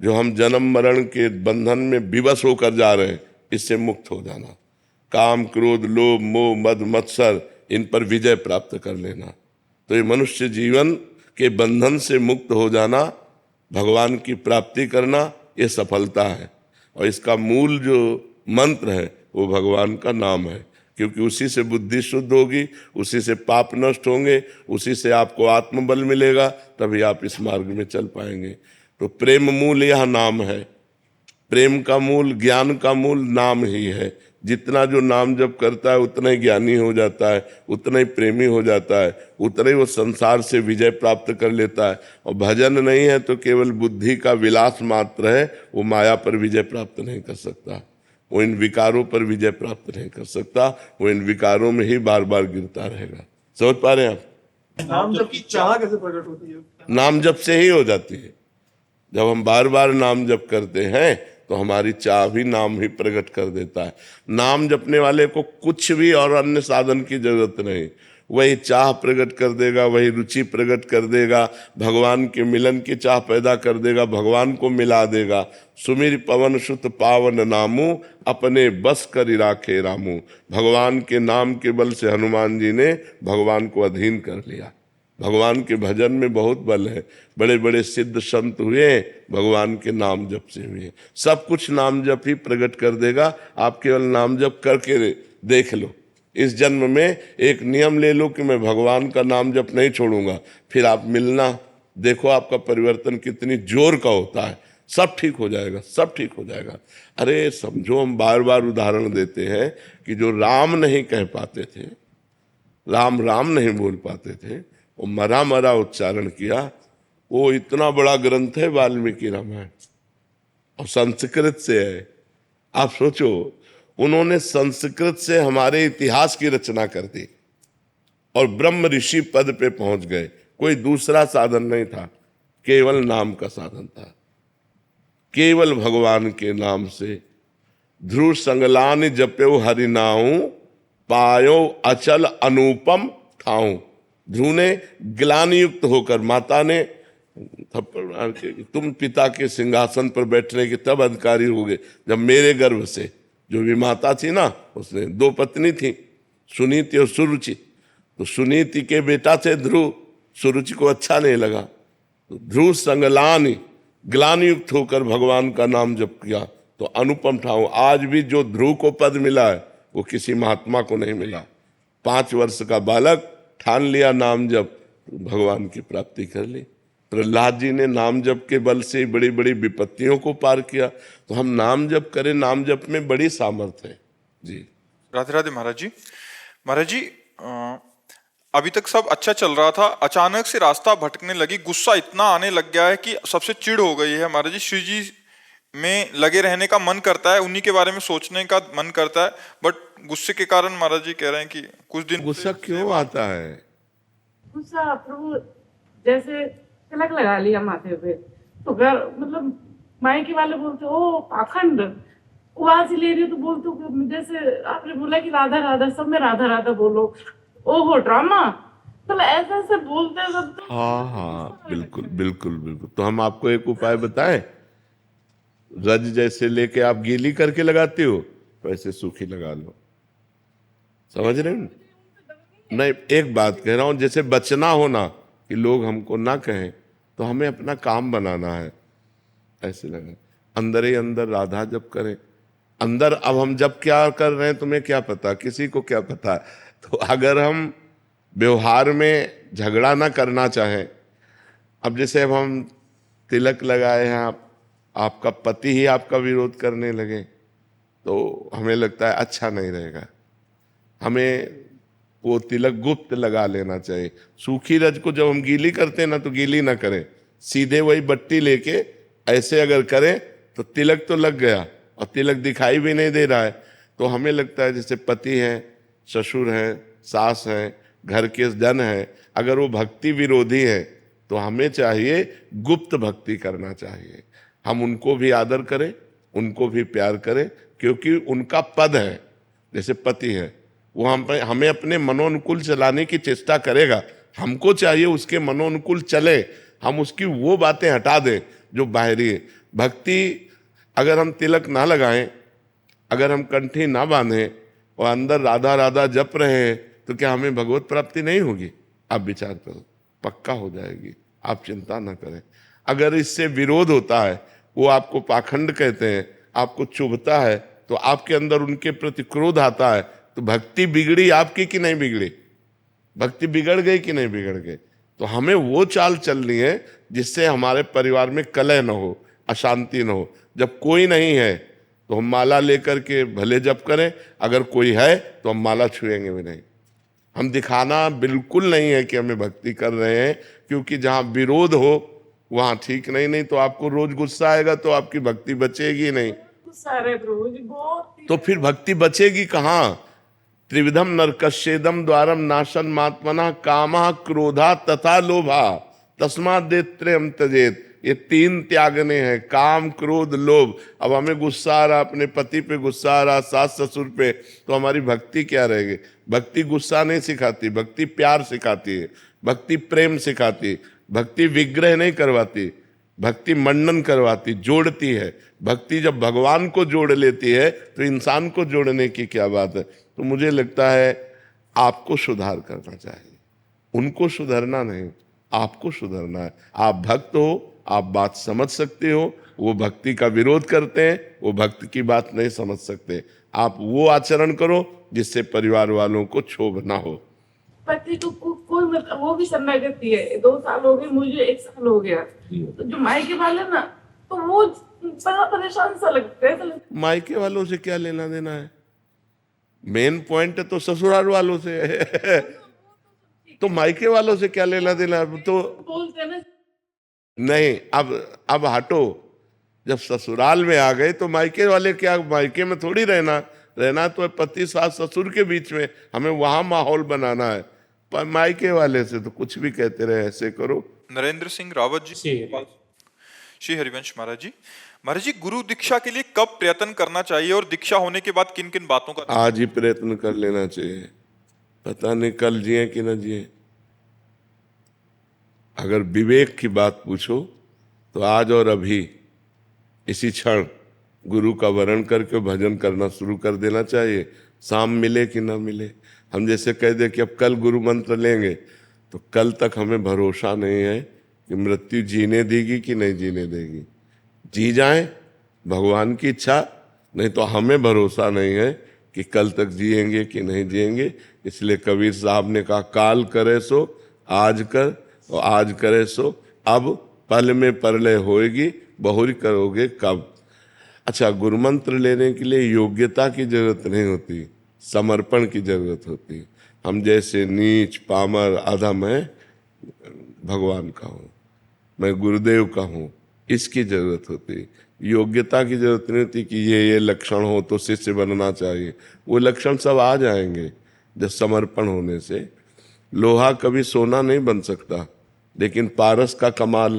जो हम जन्म मरण के बंधन में विवश होकर जा रहे हैं, इससे मुक्त हो जाना। काम क्रोध लोभ मोह मद मत्सर, इन पर विजय प्राप्त कर लेना। तो ये मनुष्य जीवन के बंधन से मुक्त हो जाना भगवान की प्राप्ति करना ये सफलता है। और इसका मूल जो मंत्र है वो भगवान का नाम है, क्योंकि उसी से बुद्धि शुद्ध होगी, उसी से पाप नष्ट होंगे, उसी से आपको आत्मबल मिलेगा, तभी आप इस मार्ग में चल पाएंगे। तो प्रेम मूल यह नाम है। प्रेम का मूल, ज्ञान का मूल नाम ही है। जितना जो नाम जप करता है उतना ही ज्ञानी हो जाता है, उतना ही प्रेमी हो जाता है, उतना ही वो संसार से विजय प्राप्त कर लेता है। और भजन नहीं है तो केवल बुद्धि का विलास मात्र है, वो माया पर विजय प्राप्त नहीं कर सकता, वो इन विकारों पर विजय प्राप्त नहीं कर सकता, वो इन विकारों में ही बार बार गिरता रहेगा। समझ पा रहे हैं आप? नाम जप की चाह कैसे प्रकट होती है? नाम जप से ही हो जाती है। जब हम बार बार नाम जप करते हैं तो हमारी चाह भी नाम ही प्रकट कर देता है। नाम जपने वाले को कुछ भी और अन्य साधन की जरूरत नहीं, वही चाह प्रकट कर देगा, वही रुचि प्रकट कर देगा, भगवान के मिलन की चाह पैदा कर देगा, भगवान को मिला देगा। सुमिर पवन सुत पावन नामू, अपने बस कर राखे रामू। भगवान के नाम के बल से हनुमान जी ने भगवान को अधीन कर लिया। भगवान के भजन में बहुत बल है। बड़े बड़े सिद्ध संत हुए भगवान के नाम जप से हुए। सब कुछ नाम जप ही प्रकट कर देगा। आप केवल नाम जप करके देख लो। इस जन्म में एक नियम ले लो कि मैं भगवान का नाम जप नहीं छोड़ूंगा, फिर आप मिलना, देखो आपका परिवर्तन कितनी जोर का होता है। सब ठीक हो जाएगा, सब ठीक हो जाएगा। अरे समझो, हम बार बार उदाहरण देते हैं कि जो राम नहीं कह पाते थे, राम राम नहीं बोल पाते थे, वो मरा मरा उच्चारण किया। वो इतना बड़ा ग्रंथ है वाल्मीकि रामायण, और संस्कृत से है। आप सोचो, उन्होंने संस्कृत से हमारे इतिहास की रचना कर दी और ब्रह्म ऋषि पद पे पहुंच गए। कोई दूसरा साधन नहीं था, केवल नाम का साधन था। केवल भगवान के नाम से ध्रुव संगलान जप्यो हरिनाऊ, पायो अचल अनुपम ठाऊं। ध्रुव ने ग्लानि युक्त होकर, माता ने थप्पड़ मार के, तुम पिता के सिंहासन पर बैठने के तब अधिकारी हो गए जब मेरे गर्भ से, जो भी माता थी ना, उसने 2 पत्नी थी, सुनीति और सुरुचि। तो सुनीति के बेटा थे ध्रुव, सुरुचि को अच्छा नहीं लगा, तो ध्रुव संगलानि, ग्लानि युक्त होकर भगवान का नाम जप किया तो अनुपम ठाऊं। आज भी जो ध्रुव को पद मिला है वो किसी महात्मा को नहीं मिला। 5 वर्ष का बालक ठान लिया नाम जप, भगवान की प्राप्ति कर ली। प्रहलाद जी ने नाम जप के बल से बड़ी बड़ी विपत्तियों को पार किया। तो हम नाम जप करें, नाम जप में बड़ी सामर्थ्य है जी। राधे राधे महाराज जी। महाराज जी, अभी तक सब अच्छा चल रहा था, अचानक से रास्ता भटकने लगी, गुस्सा इतना आने लग गया है कि सबसे चिढ़ हो गई है। महाराज जी, श्री जी में लगे रहने का मन करता है, उन्हीं के बारे में सोचने का मन करता है, बट गुस्से के कारण महाराज जी कह रहे हैं कि कुछ दिन गुस्सा क्यों आता है? गुस्सा प्रभु जैसे तिलक लगा लिया माथे पे, तो घर मतलब मायके वाले बोलते ओ पाखंड, उबासी ले रही हो तो बोलते हो, जैसे आपने बोला कि राधा राधा, सब में राधा राधा बोलो, ओहो ड्रामा, तो ऐसे ऐसे बोलते हैं सब। हाँ, बिल्कुल बिल्कुल बिल्कुल। तो हम आपको एक उपाय बताएं। रज जैसे लेके आप गीली करके लगाते हो, वैसे सूखी लगा लो। समझ रहे हो? नहीं, एक बात कह रहा हूं, जैसे बचना हो ना कि लोग हमको ना कहें, तो हमें अपना काम बनाना है। ऐसे लगे अंदर ही अंदर राधा जप करें। अंदर अब हम जब क्या कर रहे हैं तुम्हें क्या पता, किसी को क्या पता। तो अगर हम व्यवहार में झगड़ा ना करना चाहें, अब जैसे अब हम तिलक लगाए हैं, आपका पति ही आपका विरोध करने लगे, तो हमें लगता है अच्छा नहीं रहेगा। हमें वो तिलक गुप्त लगा लेना चाहिए। सूखी रज को जब हम गीली करते हैं ना, तो गीली ना करें, सीधे वही बट्टी लेके ऐसे अगर करें तो तिलक तो लग गया और तिलक दिखाई भी नहीं दे रहा है। तो हमें लगता है जैसे पति हैं, ससुर हैं, सास हैं, घर के जन हैं, अगर वो भक्ति विरोधी है तो हमें चाहिए गुप्त भक्ति करना चाहिए। हम उनको भी आदर करें, उनको भी प्यार करें, क्योंकि उनका पद है। जैसे पति है, वो हमें अपने मनोनुकूल चलाने की चेष्टा करेगा, हमको चाहिए उसके मनोनुकूल चले, हम उसकी वो बातें हटा दें जो बाहरी है। भक्ति अगर हम तिलक ना लगाएं, अगर हम कंठी ना बांधें और अंदर राधा राधा जप रहे हैं, तो क्या हमें भगवत प्राप्ति नहीं होगी? आप विचार करो, पक्का हो जाएगी, आप चिंता ना करें। अगर इससे विरोध होता है, वो आपको पाखंड कहते हैं, आपको चुभता है, तो आपके अंदर उनके प्रति क्रोध आता है, तो भक्ति बिगड़ी आपकी कि नहीं बिगड़ी? भक्ति बिगड़ गई कि नहीं बिगड़ गई? तो हमें वो चाल चलनी है जिससे हमारे परिवार में कलह न हो, अशांति न हो। जब कोई नहीं है तो हम माला लेकर के भले जप करें, अगर कोई है तो हम माला छुएंगे भी नहीं। हम दिखाना बिल्कुल नहीं है कि हमें भक्ति कर रहे हैं, क्योंकि जहाँ विरोध हो वहाँ ठीक नहीं तो आपको रोज गुस्सा आएगा तो आपकी भक्ति बचेगी नहीं। गुस्सा आ रहा है प्रभु जी बहुत। तो फिर भक्ति बचेगी कहाँ? त्रिविधम नरकस्येदम द्वारम नाशन मात्मना कामः क्रोधा तथा लोभा तस्मात् देत्रयम् त्यजेत। ये 3 त्यागने हैं, काम, क्रोध, लोभ। अब हमें गुस्सा आ रहा, अपने पति पे गुस्सा आ रहा, सास ससुर पे, तो हमारी भक्ति क्या रहेगी? भक्ति गुस्सा नहीं सिखाती, भक्ति प्यार सिखाती है, भक्ति प्रेम सिखाती, भक्ति विग्रह नहीं करवाती, भक्ति मंडन करवाती, जोड़ती है। भक्ति जब भगवान को जोड़ लेती है तो इंसान को जोड़ने की क्या बात है? तो मुझे लगता है आपको सुधार करना चाहिए, उनको सुधरना नहीं, आपको सुधरना है। आप भक्त हो, आप बात समझ सकते हो, वो भक्ति का विरोध करते हैं, वो भक्त की बात नहीं समझ सकते। आप वो आचरण करो जिससे परिवार वालों को क्षोभ ना हो। पति को कोई मतलब वो भी शरणागति है, 2 साल हो गए, मुझे 1 साल हो गया। तो जो मायके वाले ना, तो वो बड़ा परेशान सा लगता है। मायके वालों से क्या लेना देना है? मेन पॉइंट तो ससुराल वालों से है। तो मायके वालों से क्या लेना देना है? तो बोलते ना नहीं, अब हटो। जब ससुराल में आ गए तो मायके वाले क्या, मायके में थोड़ी रहना तो पति सास ससुर के बीच में, हमें वहां माहौल बनाना है। पर मायके वाले से तो कुछ भी कहते रहे, ऐसे करो। नरेंद्र सिंह रावत जी। श्री हरिवंश महाराज जी, महाराज जी, गुरु दीक्षा के लिए कब प्रयत्न करना चाहिए और दीक्षा होने के बाद किन किन बातों का? आज ही प्रयत्न कर लेना चाहिए, पता नहीं कल जिए कि न जिए। अगर विवेक की बात पूछो तो आज और अभी इसी क्षण गुरु का वरण करके भजन करना शुरू कर देना चाहिए, शाम मिले कि ना मिले। हम जैसे कह दे कि अब कल गुरु मंत्र लेंगे, तो कल तक हमें भरोसा नहीं है कि मृत्यु जीने देगी कि नहीं जीने देगी। जी जाए भगवान की इच्छा, नहीं तो हमें भरोसा नहीं है कि कल तक जिएंगे कि नहीं जिएंगे। इसलिए कबीर साहब ने कहा, काल करे सो आज कर और आज करे सो अब, पल में परलय होएगी बहुरी करोगे कब। अच्छा, गुरुमंत्र लेने के लिए योग्यता की जरूरत नहीं होती, समर्पण की जरूरत होती। हम जैसे नीच पामर अधम है, भगवान का हूँ, मैं गुरुदेव का हूँ, इसकी जरूरत होती। योग्यता की जरूरत नहीं होती कि ये लक्षण हो तो शिष्य बनना चाहिए। वो लक्षण सब आ जाएंगे जब समर्पण होने से। लोहा कभी सोना नहीं बन सकता, लेकिन पारस का कमाल,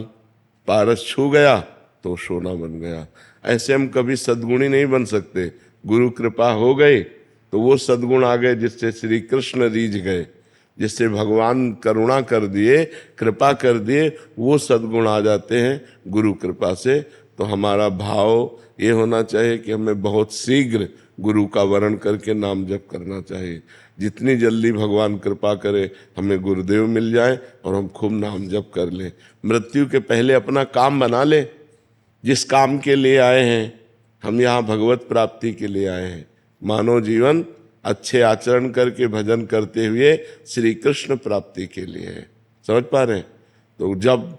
पारस छू गया तो सोना बन गया। ऐसे हम कभी सद्गुणी नहीं बन सकते। गुरु कृपा हो गई तो वो सद्गुण आ गए जिससे श्री कृष्ण रीझ गए, जिससे भगवान करुणा कर दिए, कृपा कर दिए, वो सद्गुण आ जाते हैं गुरु कृपा से। तो हमारा भाव ये होना चाहिए कि हमें बहुत शीघ्र गुरु का वरण करके नाम जप करना चाहिए। जितनी जल्दी भगवान कृपा करे हमें गुरुदेव मिल जाए और हम खूब नाम जप कर लें। मृत्यु के पहले अपना काम बना ले, जिस काम के लिए आए हैं। हम यहाँ भगवत प्राप्ति के लिए आए हैं। मानव जीवन अच्छे आचरण करके भजन करते हुए श्री कृष्ण प्राप्ति के लिए है। समझ पा रहे हैं? तो जब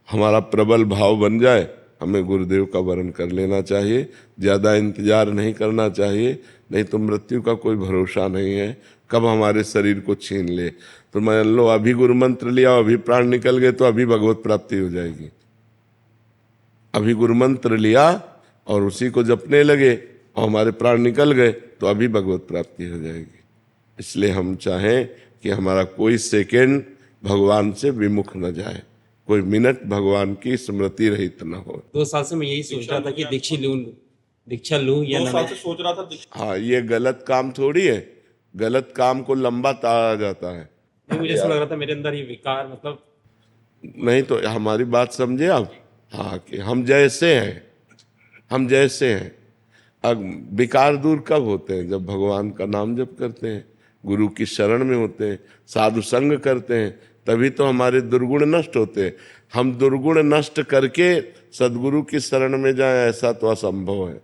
हमारा प्रबल भाव बन जाए, हमें गुरुदेव का वरण कर लेना चाहिए, ज़्यादा इंतजार नहीं करना चाहिए। नहीं तो मृत्यु का कोई भरोसा नहीं है, कब हमारे शरीर को छीन ले। तो मान लो अभी गुरु मंत्र लिया, अभी प्राण निकल गए, तो अभी भगवत प्राप्ति हो जाएगी। अभी गुरु मंत्र लिया और उसी को जपने लगे और हमारे प्राण निकल गए, तो अभी भगवत प्राप्ति हो जाएगी। इसलिए हम चाहें कि हमारा कोई सेकेंड भगवान से विमुख न जाए, कोई मिनट भगवान की स्मृति रहित न हो। 2 साल से मैं यही सोच रहा था कि दीक्षा लूं या ना। 2 साल से सोच रहा था। हाँ, ये गलत काम थोड़ी है, गलत काम को लंबा ताड़ा जाता है। नहीं, मुझे ऐसा लग रहा था मेरे अंदर ये विकार, मतलब नहीं तो हमारी बात समझे आप। हाँ, कि हम जैसे हैं। अब विकार दूर कब होते हैं? जब भगवान का नाम जप करते हैं, गुरु की शरण में होते हैं, साधु संग करते हैं, तभी तो हमारे दुर्गुण नष्ट होते हैं। हम दुर्गुण नष्ट करके सदगुरु की शरण में जाएं, ऐसा तो असंभव है।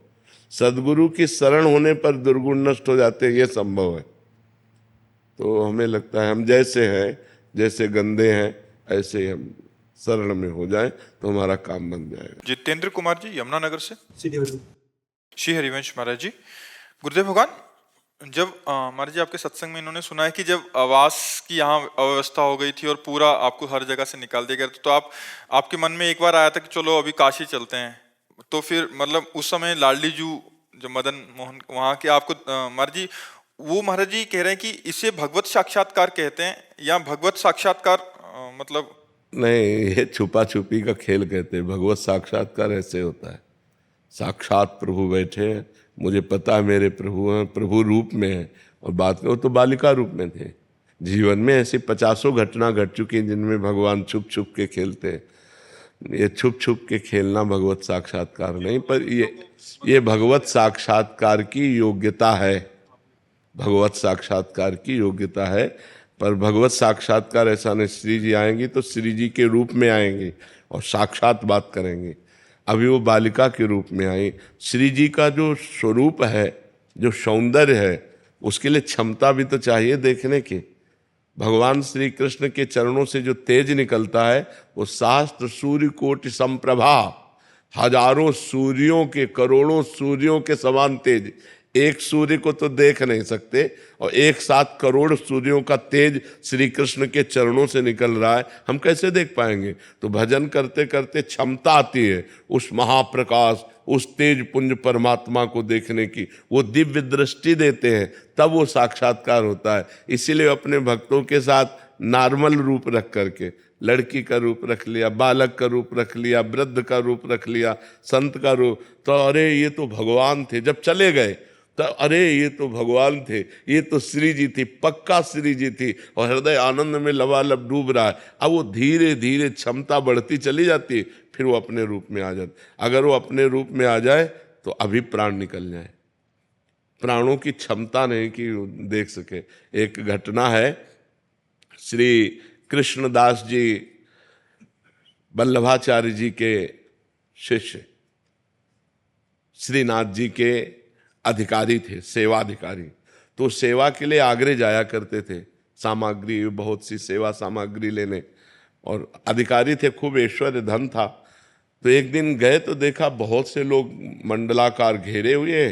सदगुरु की शरण होने पर दुर्गुण नष्ट हो जाते हैं, ये संभव है। तो हमें लगता है हम जैसे हैं, जैसे गंदे हैं, ऐसे ही हम शरण में हो जाएं तो हमारा काम बन जाएगा। जितेंद्र कुमार जी यमुनानगर से। सीधी श्री हरिवंश महाराज जी, गुरुदेव भगवान, जब महाराज जी आपके सत्संग में इन्होंने सुना है कि जब आवास की यहाँ अव्यवस्था हो गई थी और पूरा आपको हर जगह से निकाल दिया गया, तो आपके मन में एक बार आया था कि चलो अभी काशी चलते हैं। तो फिर मतलब उस समय लाडली जू जो मदन मोहन वहाँ के आपको महाराज जी, वो महाराज जी कह रहे हैं कि इसे भगवत साक्षात्कार कहते हैं या भगवत साक्षात्कार मतलब नहीं, ये छुपा छुपी का खेल कहते हैं। भगवत साक्षात्कार ऐसे होता है, साक्षात प्रभु बैठे हैं, मुझे पता है मेरे प्रभु हैं, प्रभु रूप में हैं। और बात में वो तो बालिका रूप में थे। जीवन में ऐसी 50 घटना घट चुकी हैं जिनमें भगवान छुप छुप के खेलते हैं। ये छुप छुप के खेलना भगवत साक्षात्कार नहीं, पर ये भगवत साक्षात्कार की योग्यता है। भगवत साक्षात्कार की योग्यता है, पर भगवत साक्षात्कार ऐसा नहीं। श्री जी आएंगी तो श्री जी के रूप में आएंगी और साक्षात बात करेंगे। अभी वो बालिका के रूप में आई। श्री जी का जो स्वरूप है, जो सौंदर्य है, उसके लिए क्षमता भी तो चाहिए देखने की। भगवान श्री कृष्ण के चरणों से जो तेज निकलता है वो शास्त्र सूर्य कोटि संप्रभा, हजारों सूर्यों के, करोड़ों सूर्यों के समान तेज। एक सूर्य को तो देख नहीं सकते और एक साथ करोड़ सूर्यों का तेज श्री कृष्ण के चरणों से निकल रहा है, हम कैसे देख पाएंगे? तो भजन करते करते क्षमता आती है उस महाप्रकाश, उस तेज पुंज परमात्मा को देखने की। वो दिव्य दृष्टि देते हैं, तब वो साक्षात्कार होता है। इसीलिए अपने भक्तों के साथ नॉर्मल रूप रख करके, लड़की का रूप रख लिया, बालक का रूप रख लिया, वृद्ध का रूप रख लिया, संत का रूप, तो अरे ये तो भगवान थे। जब चले गए तो अरे ये तो भगवान थे, ये तो श्री जी थी, पक्का श्री जी थी, और हृदय आनंद में लबालब डूब रहा है। अब वो धीरे धीरे क्षमता बढ़ती चली जाती है, फिर वो अपने रूप में आ जाती। अगर वो अपने रूप में आ जाए तो अभी प्राण निकल जाए। प्राणों की क्षमता नहीं कि देख सके। एक घटना है, श्री कृष्णदास जी वल्लभाचार्य जी के शिष्य, श्रीनाथ जी के अधिकारी थे, सेवाधिकारी। तो सेवा के लिए आगरे जाया करते थे, सामग्री, बहुत सी सेवा सामग्री लेने, और अधिकारी थे, खूब ऐश्वर्य धन था। तो एक दिन गए तो देखा बहुत से लोग मंडलाकार घेरे हुए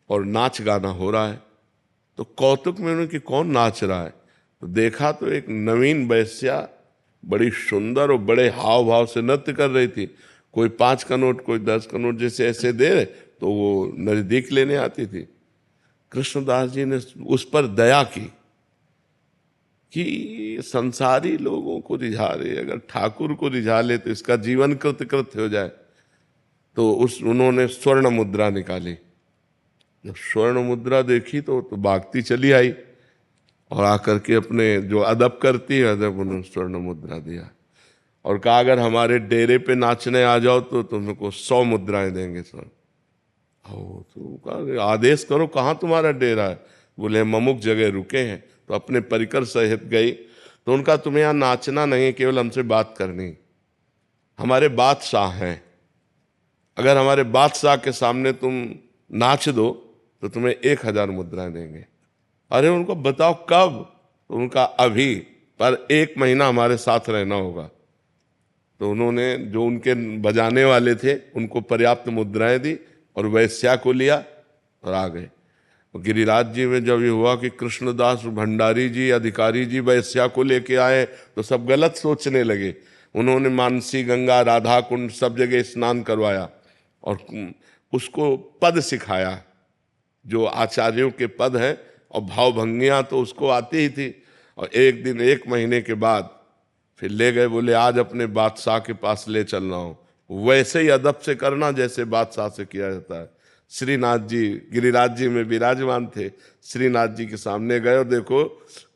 और नाच गाना हो रहा है। तो कौतुक में उन्होंने कि कौन नाच रहा है? तो देखा तो एक नवीन वैश्या बड़ी सुंदर और बड़े हाव भाव से नृत्य कर रही थी। कोई 5 का नोट, कोई 10 का नोट जैसे ऐसे दे तो वो नजदीक लेने आती थी। कृष्णदास जी ने उस पर दया की कि संसारी लोगों को रिझा रहे, अगर ठाकुर को रिझा ले तो इसका जीवन कृतकृत्य हो जाए। तो उन्होंने स्वर्ण मुद्रा निकाली। जब स्वर्ण मुद्रा देखी तो भागती चली आई और आकर के अपने जो अदब करती है, अदब उन्होंने स्वर्ण मुद्रा दिया और कहा अगर हमारे डेरे पे नाचने आ जाओ तो तुमको 100 मुद्राएं देंगे सर। तो कहा आदेश करो, कहाँ तुम्हारा डेरा है? बोले हम अमुक जगह रुके हैं। तो अपने परिकर सहित गई। तो उनका तुम्हें यहाँ नाचना नहीं, केवल हमसे बात करनी। हमारे बादशाह हैं, अगर हमारे बादशाह के सामने तुम नाच दो तो तुम्हें 1000 मुद्राएं देंगे। अरे उनको बताओ कब? तो उनका अभी, पर 1 महीना हमारे साथ रहना होगा। तो उन्होंने जो उनके बजाने वाले थे उनको पर्याप्त मुद्राएं दी और वैश्या को लिया और आ गए। गिरिराज जी में जब ये हुआ कि कृष्णदास भंडारी जी, अधिकारी जी वैश्या को लेके आए तो सब गलत सोचने लगे। उन्होंने मानसी गंगा, राधा कुंड सब जगह स्नान करवाया और उसको पद सिखाया, जो आचार्यों के पद हैं, और भावभंगियाँ तो उसको आती ही थी। और एक दिन 1 महीने के बाद फिर ले गए, बोले आज अपने बादशाह के पास ले चलना हो, वैसे ही अदब से करना जैसे बादशाह से किया जाता है। श्रीनाथ जी गिरिराज जी में विराजमान थे, श्रीनाथ जी के सामने गए और देखो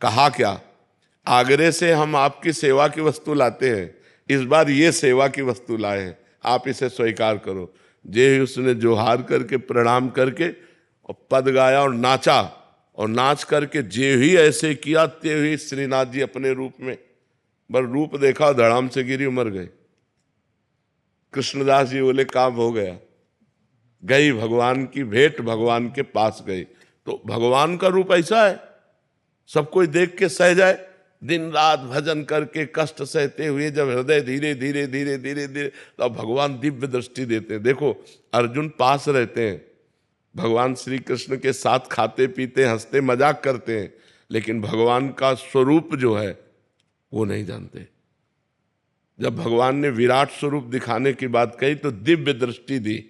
कहा क्या, आगरे से हम आपकी सेवा की वस्तु लाते हैं, इस बार ये सेवा की वस्तु लाए हैं, आप इसे स्वीकार करो। जे उसने जोहार करके प्रणाम करके और पद गाया और नाचा, और नाच करके जे ही ऐसे किया ते ही श्रीनाथ जी अपने रूप में, बस रूप देखा धड़ाम से गिरी, मर गए। कृष्णदास जी बोले काम हो गया, गई भगवान की भेंट, भगवान के पास गई। तो भगवान का रूप ऐसा है, सब कोई देख के सह जाए। दिन रात भजन करके कष्ट सहते हुए जब हृदय धीरे धीरे धीरे धीरे धीरे, तो भगवान दिव्य दृष्टि देते हैं। देखो अर्जुन पास रहते हैं, भगवान श्री कृष्ण के साथ खाते पीते हंसते मजाक करते हैं, लेकिन भगवान का स्वरूप जो है वो नहीं जानते। जब भगवान ने विराट स्वरूप दिखाने की बात कही तो दिव्य दृष्टि दी,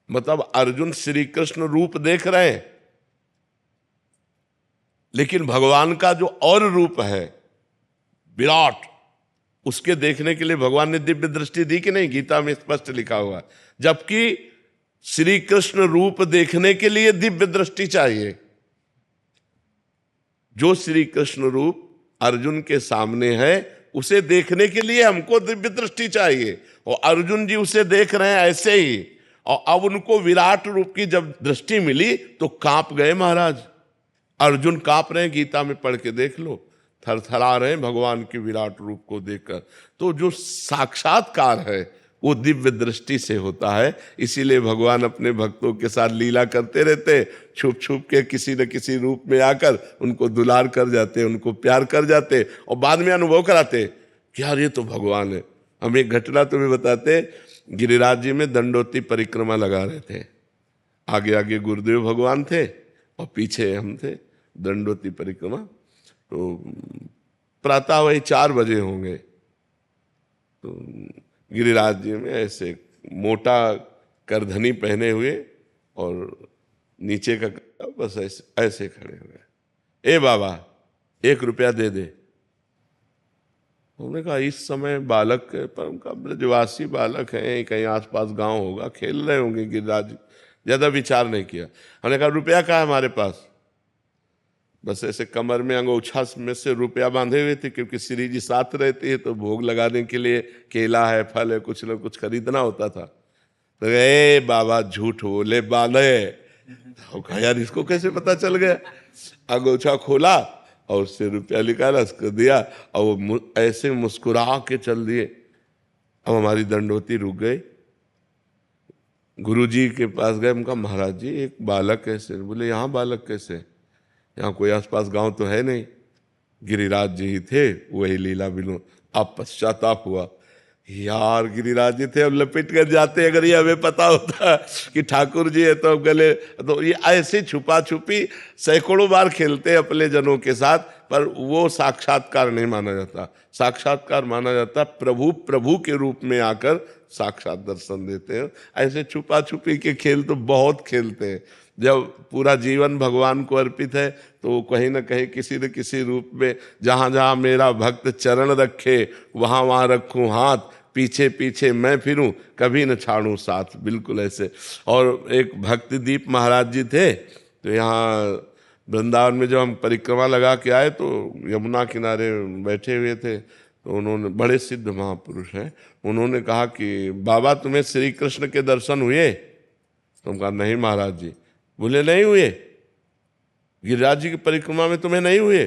मतलब अर्जुन श्री कृष्ण रूप देख रहे हैं, लेकिन भगवान का जो और रूप है विराट, उसके देखने के लिए भगवान ने दिव्य दृष्टि दी कि नहीं? गीता में स्पष्ट लिखा हुआ है। जबकि श्री कृष्ण रूप देखने के लिए दिव्य दृष्टि चाहिए। जो श्री कृष्ण रूप अर्जुन के सामने है उसे देखने के लिए हमको दिव्य दृष्टि चाहिए, और अर्जुन जी उसे देख रहे हैं ऐसे ही। और अब उनको विराट रूप की जब दृष्टि मिली तो कांप गए महाराज। अर्जुन कांप रहे हैं, गीता में पढ़ के देख लो, थरथरा रहे हैं भगवान के विराट रूप को देखकर। तो जो साक्षात्कार है वो दिव्य दृष्टि से होता है। इसीलिए भगवान अपने भक्तों के साथ लीला करते रहते, छुप छुप के किसी न किसी रूप में आकर उनको दुलार कर जाते, उनको प्यार कर जाते, और बाद में अनुभव कराते कि यार ये तो भगवान है। हम एक घटना तुम्हें बताते, गिरिराज जी में दंडोती परिक्रमा लगा रहे थे, आगे आगे गुरुदेव भगवान थे और पीछे हम थे, दंडोती परिक्रमा। तो प्रातः वही 4 बजे होंगे, तो गिरिराज जी में ऐसे मोटा करधनी पहने हुए और नीचे का बस ऐसे खड़े हुए, ए बाबा 1 रुपया दे दे। उन्होंने कहा इस समय बालक, पर उनका ब्रजवासी बालक है, कहीं आसपास गांव होगा, खेल रहे होंगे गिरिराज जी, ज्यादा विचार नहीं किया। हमने कहा रुपया कहाँ है हमारे पास? बस ऐसे कमर में अंगोछा में से रुपया बांधे हुए थे, क्योंकि श्री जी साथ रहती है तो भोग लगाने के लिए केला है, फल है, कुछ न कुछ खरीदना होता था। तो ए बाबा झूठ बोले बांधे। तो कहा यार इसको कैसे पता चल गया? अंगोछा खोला और उससे रुपया निकाला, उसको दिया, और वो ऐसे मुस्कुरा के चल दिए। अब हमारी दंडोती रुक गई। गुरुजी के पास गए, उनका महाराज जी एक बालक कैसे? बोले यहाँ बालक कैसे? यहाँ कोई आसपास गांव तो है नहीं, गिरिराज जी ही थे, वही लीला विनोद। अब पश्चाताप हुआ, यार गिरिराज जी थे, अब लपेट कर जाते, अगर ये हमें पता होता कि ठाकुर जी है तो गले। तो ये ऐसे छुपा छुपी सैकड़ों बार खेलते अपने जनों के साथ, पर वो साक्षात्कार नहीं माना जाता। साक्षात्कार माना जाता प्रभु प्रभु के रूप में आकर साक्षात दर्शन देते हैं। ऐसे छुपा छुपी के खेल तो बहुत खेलते हैं। जब पूरा जीवन भगवान को अर्पित है तो कहीं न कहीं किसी न किसी रूप में, जहाँ जहाँ मेरा भक्त चरण रखे वहाँ वहाँ रखूँ हाथ, पीछे पीछे मैं फिरूं, कभी न छाड़ूं साथ, बिल्कुल ऐसे। और एक भक्तिदीप महाराज जी थे, तो यहाँ वृंदावन में जब हम परिक्रमा लगा के आए तो यमुना किनारे बैठे हुए थे, तो उन्होंने, बड़े सिद्ध महापुरुष हैं, उन्होंने कहा कि बाबा तुम्हें श्री कृष्ण के दर्शन हुए? तुम कहा नहीं महाराज जी। बोले नहीं हुए? गिरिराज जी की परिक्रमा में तुम्हें नहीं हुए?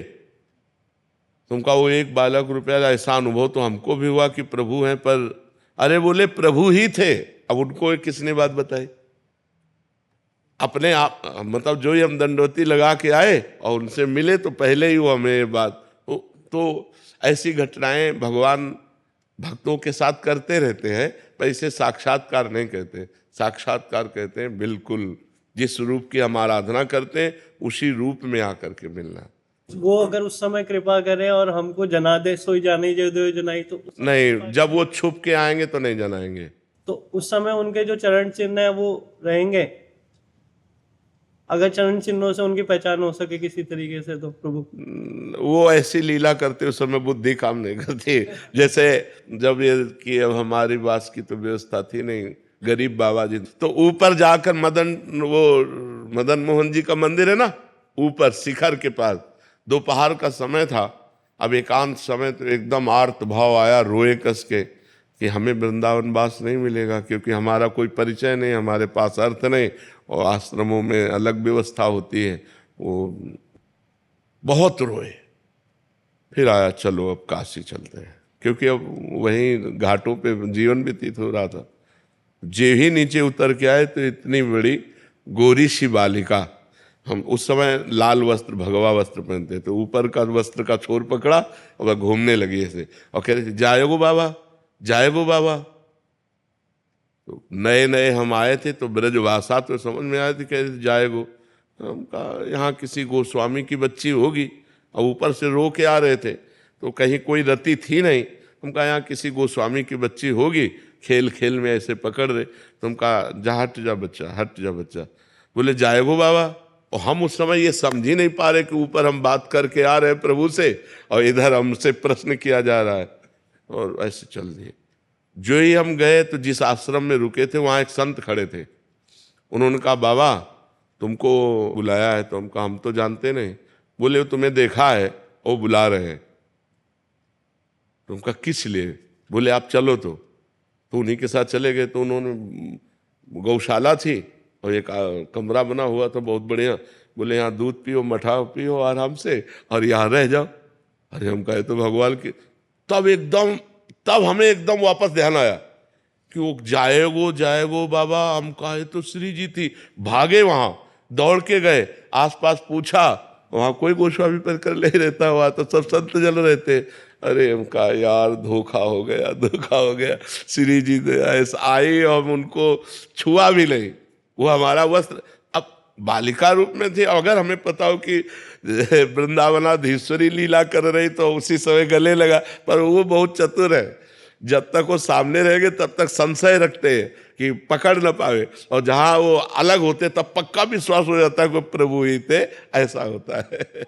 तुमका वो 1 बालक रुपया, ऐसा अनुभव तो हमको भी हुआ कि प्रभु हैं, पर अरे बोले प्रभु ही थे। अब उनको किसने बात बताई? अपने आप, मतलब जो ही हम दंडोती लगा के आए और उनसे मिले तो पहले ही वो हमें ये बात। तो ऐसी घटनाएं भगवान भक्तों के साथ करते रहते हैं, पर इसे साक्षात्कार नहीं कहते। साक्षात्कार कहते हैं बिल्कुल जिस रूप की हम आराधना करते हैं उसी रूप में आकर के मिलना। वो अगर उस समय कृपा करे और हमको जना दे, सोई जानी जो दे जनाई, तो नहीं, जब वो छुप के आएंगे तो नहीं जनाएंगे। तो उस समय उनके जो चरण चिन्ह है वो रहेंगे। अगर चरण चिन्हों से उनकी पहचान हो सके किसी तरीके से तो प्रभु, वो ऐसी लीला करते उस समय बुद्धि काम नहीं करती। जैसे जब ये कि अब हमारी बास की तो व्यवस्था थी नहीं, गरीब बाबा जी, तो ऊपर जाकर मदन मोहन जी का मंदिर है ना, ऊपर शिखर के पास, दोपहर का समय था। अब एकांत समय तो एकदम आर्त भाव आया, रोए कस के कि हमें वृंदावन वास नहीं मिलेगा, क्योंकि हमारा कोई परिचय नहीं, हमारे पास अर्थ नहीं, और आश्रमों में अलग व्यवस्था होती है। वो बहुत रोए, फिर आया चलो अब काशी चलते हैं। क्योंकि अब वहीं घाटों पे जीवन व्यतीत हो रहा था। जे ही नीचे उतर के आए तो इतनी बड़ी गोरी सी बालिका, हम उस समय लाल वस्त्र भगवा वस्त्र पहनते, तो ऊपर का वस्त्र का छोर पकड़ा और वह घूमने लगी ऐसे और कह रही जाएगो बाबा, जाएगो बाबा। तो नए नए हम आए थे तो ब्रजभाषा तो समझ में आए थे, कह रहे जाएगो। तो हम कहा यहाँ किसी गोस्वामी की बच्ची होगी, और ऊपर से रो के आ रहे थे तो कहीं कोई रति थी नहीं। हम कहा यहाँ किसी गोस्वामी की बच्ची होगी, खेल खेल में ऐसे पकड़ रहे। तो हम कहा जा हट जा बच्चा, हट जा बच्चा। बोले जाएगो बाबा। और हम उस समय ये समझ ही नहीं पा रहे कि ऊपर हम बात करके आ रहे हैं प्रभु से और इधर हमसे प्रश्न किया जा रहा है, और ऐसे चल दिए। जो ही हम गए तो जिस आश्रम में रुके थे वहाँ एक संत खड़े थे। उन्होंने कहा बाबा तुमको बुलाया है। तो हम कहा हम तो जानते नहीं। बोले तुम्हें देखा है, वो बुला रहे हैं। तो हम कहा किस लिए? बोले आप चलो। तो उन्हीं के साथ चले गए। तो उन्होंने गौशाला थी और एक कमरा बना हुआ था बहुत बढ़िया। बोले यहाँ दूध पियो, मठा पियो आराम से और यहाँ रह जाओ। अरे हम कहे तो भगवान की। तब हमें एकदम वापस ध्यान आया कि वो जाएगो बाबा। हम कहे तो श्री जी थी। भागे, वहां दौड़ के गए, आसपास पूछा, वहां कोई गोस्वामी पर कर ले रहता, हुआ तो सब संत जल रहते। अरे हम कहा यार धोखा हो गया। श्री जी ऐसा आई और हम उनको छुआ भी नहीं। वो हमारा वस्त्र अब बालिका रूप में थे। अगर हमें पता हो कि वृंदावनाधीश्वरी लीला कर रही तो उसी समय गले लगा। पर वो बहुत चतुर है, जब तक वो सामने रहेंगे तब तक संशय रखते हैं कि पकड़ न पावे, और जहां वो अलग होते तब पक्का विश्वास हो जाता है कि प्रभु ही थे। ऐसा होता है।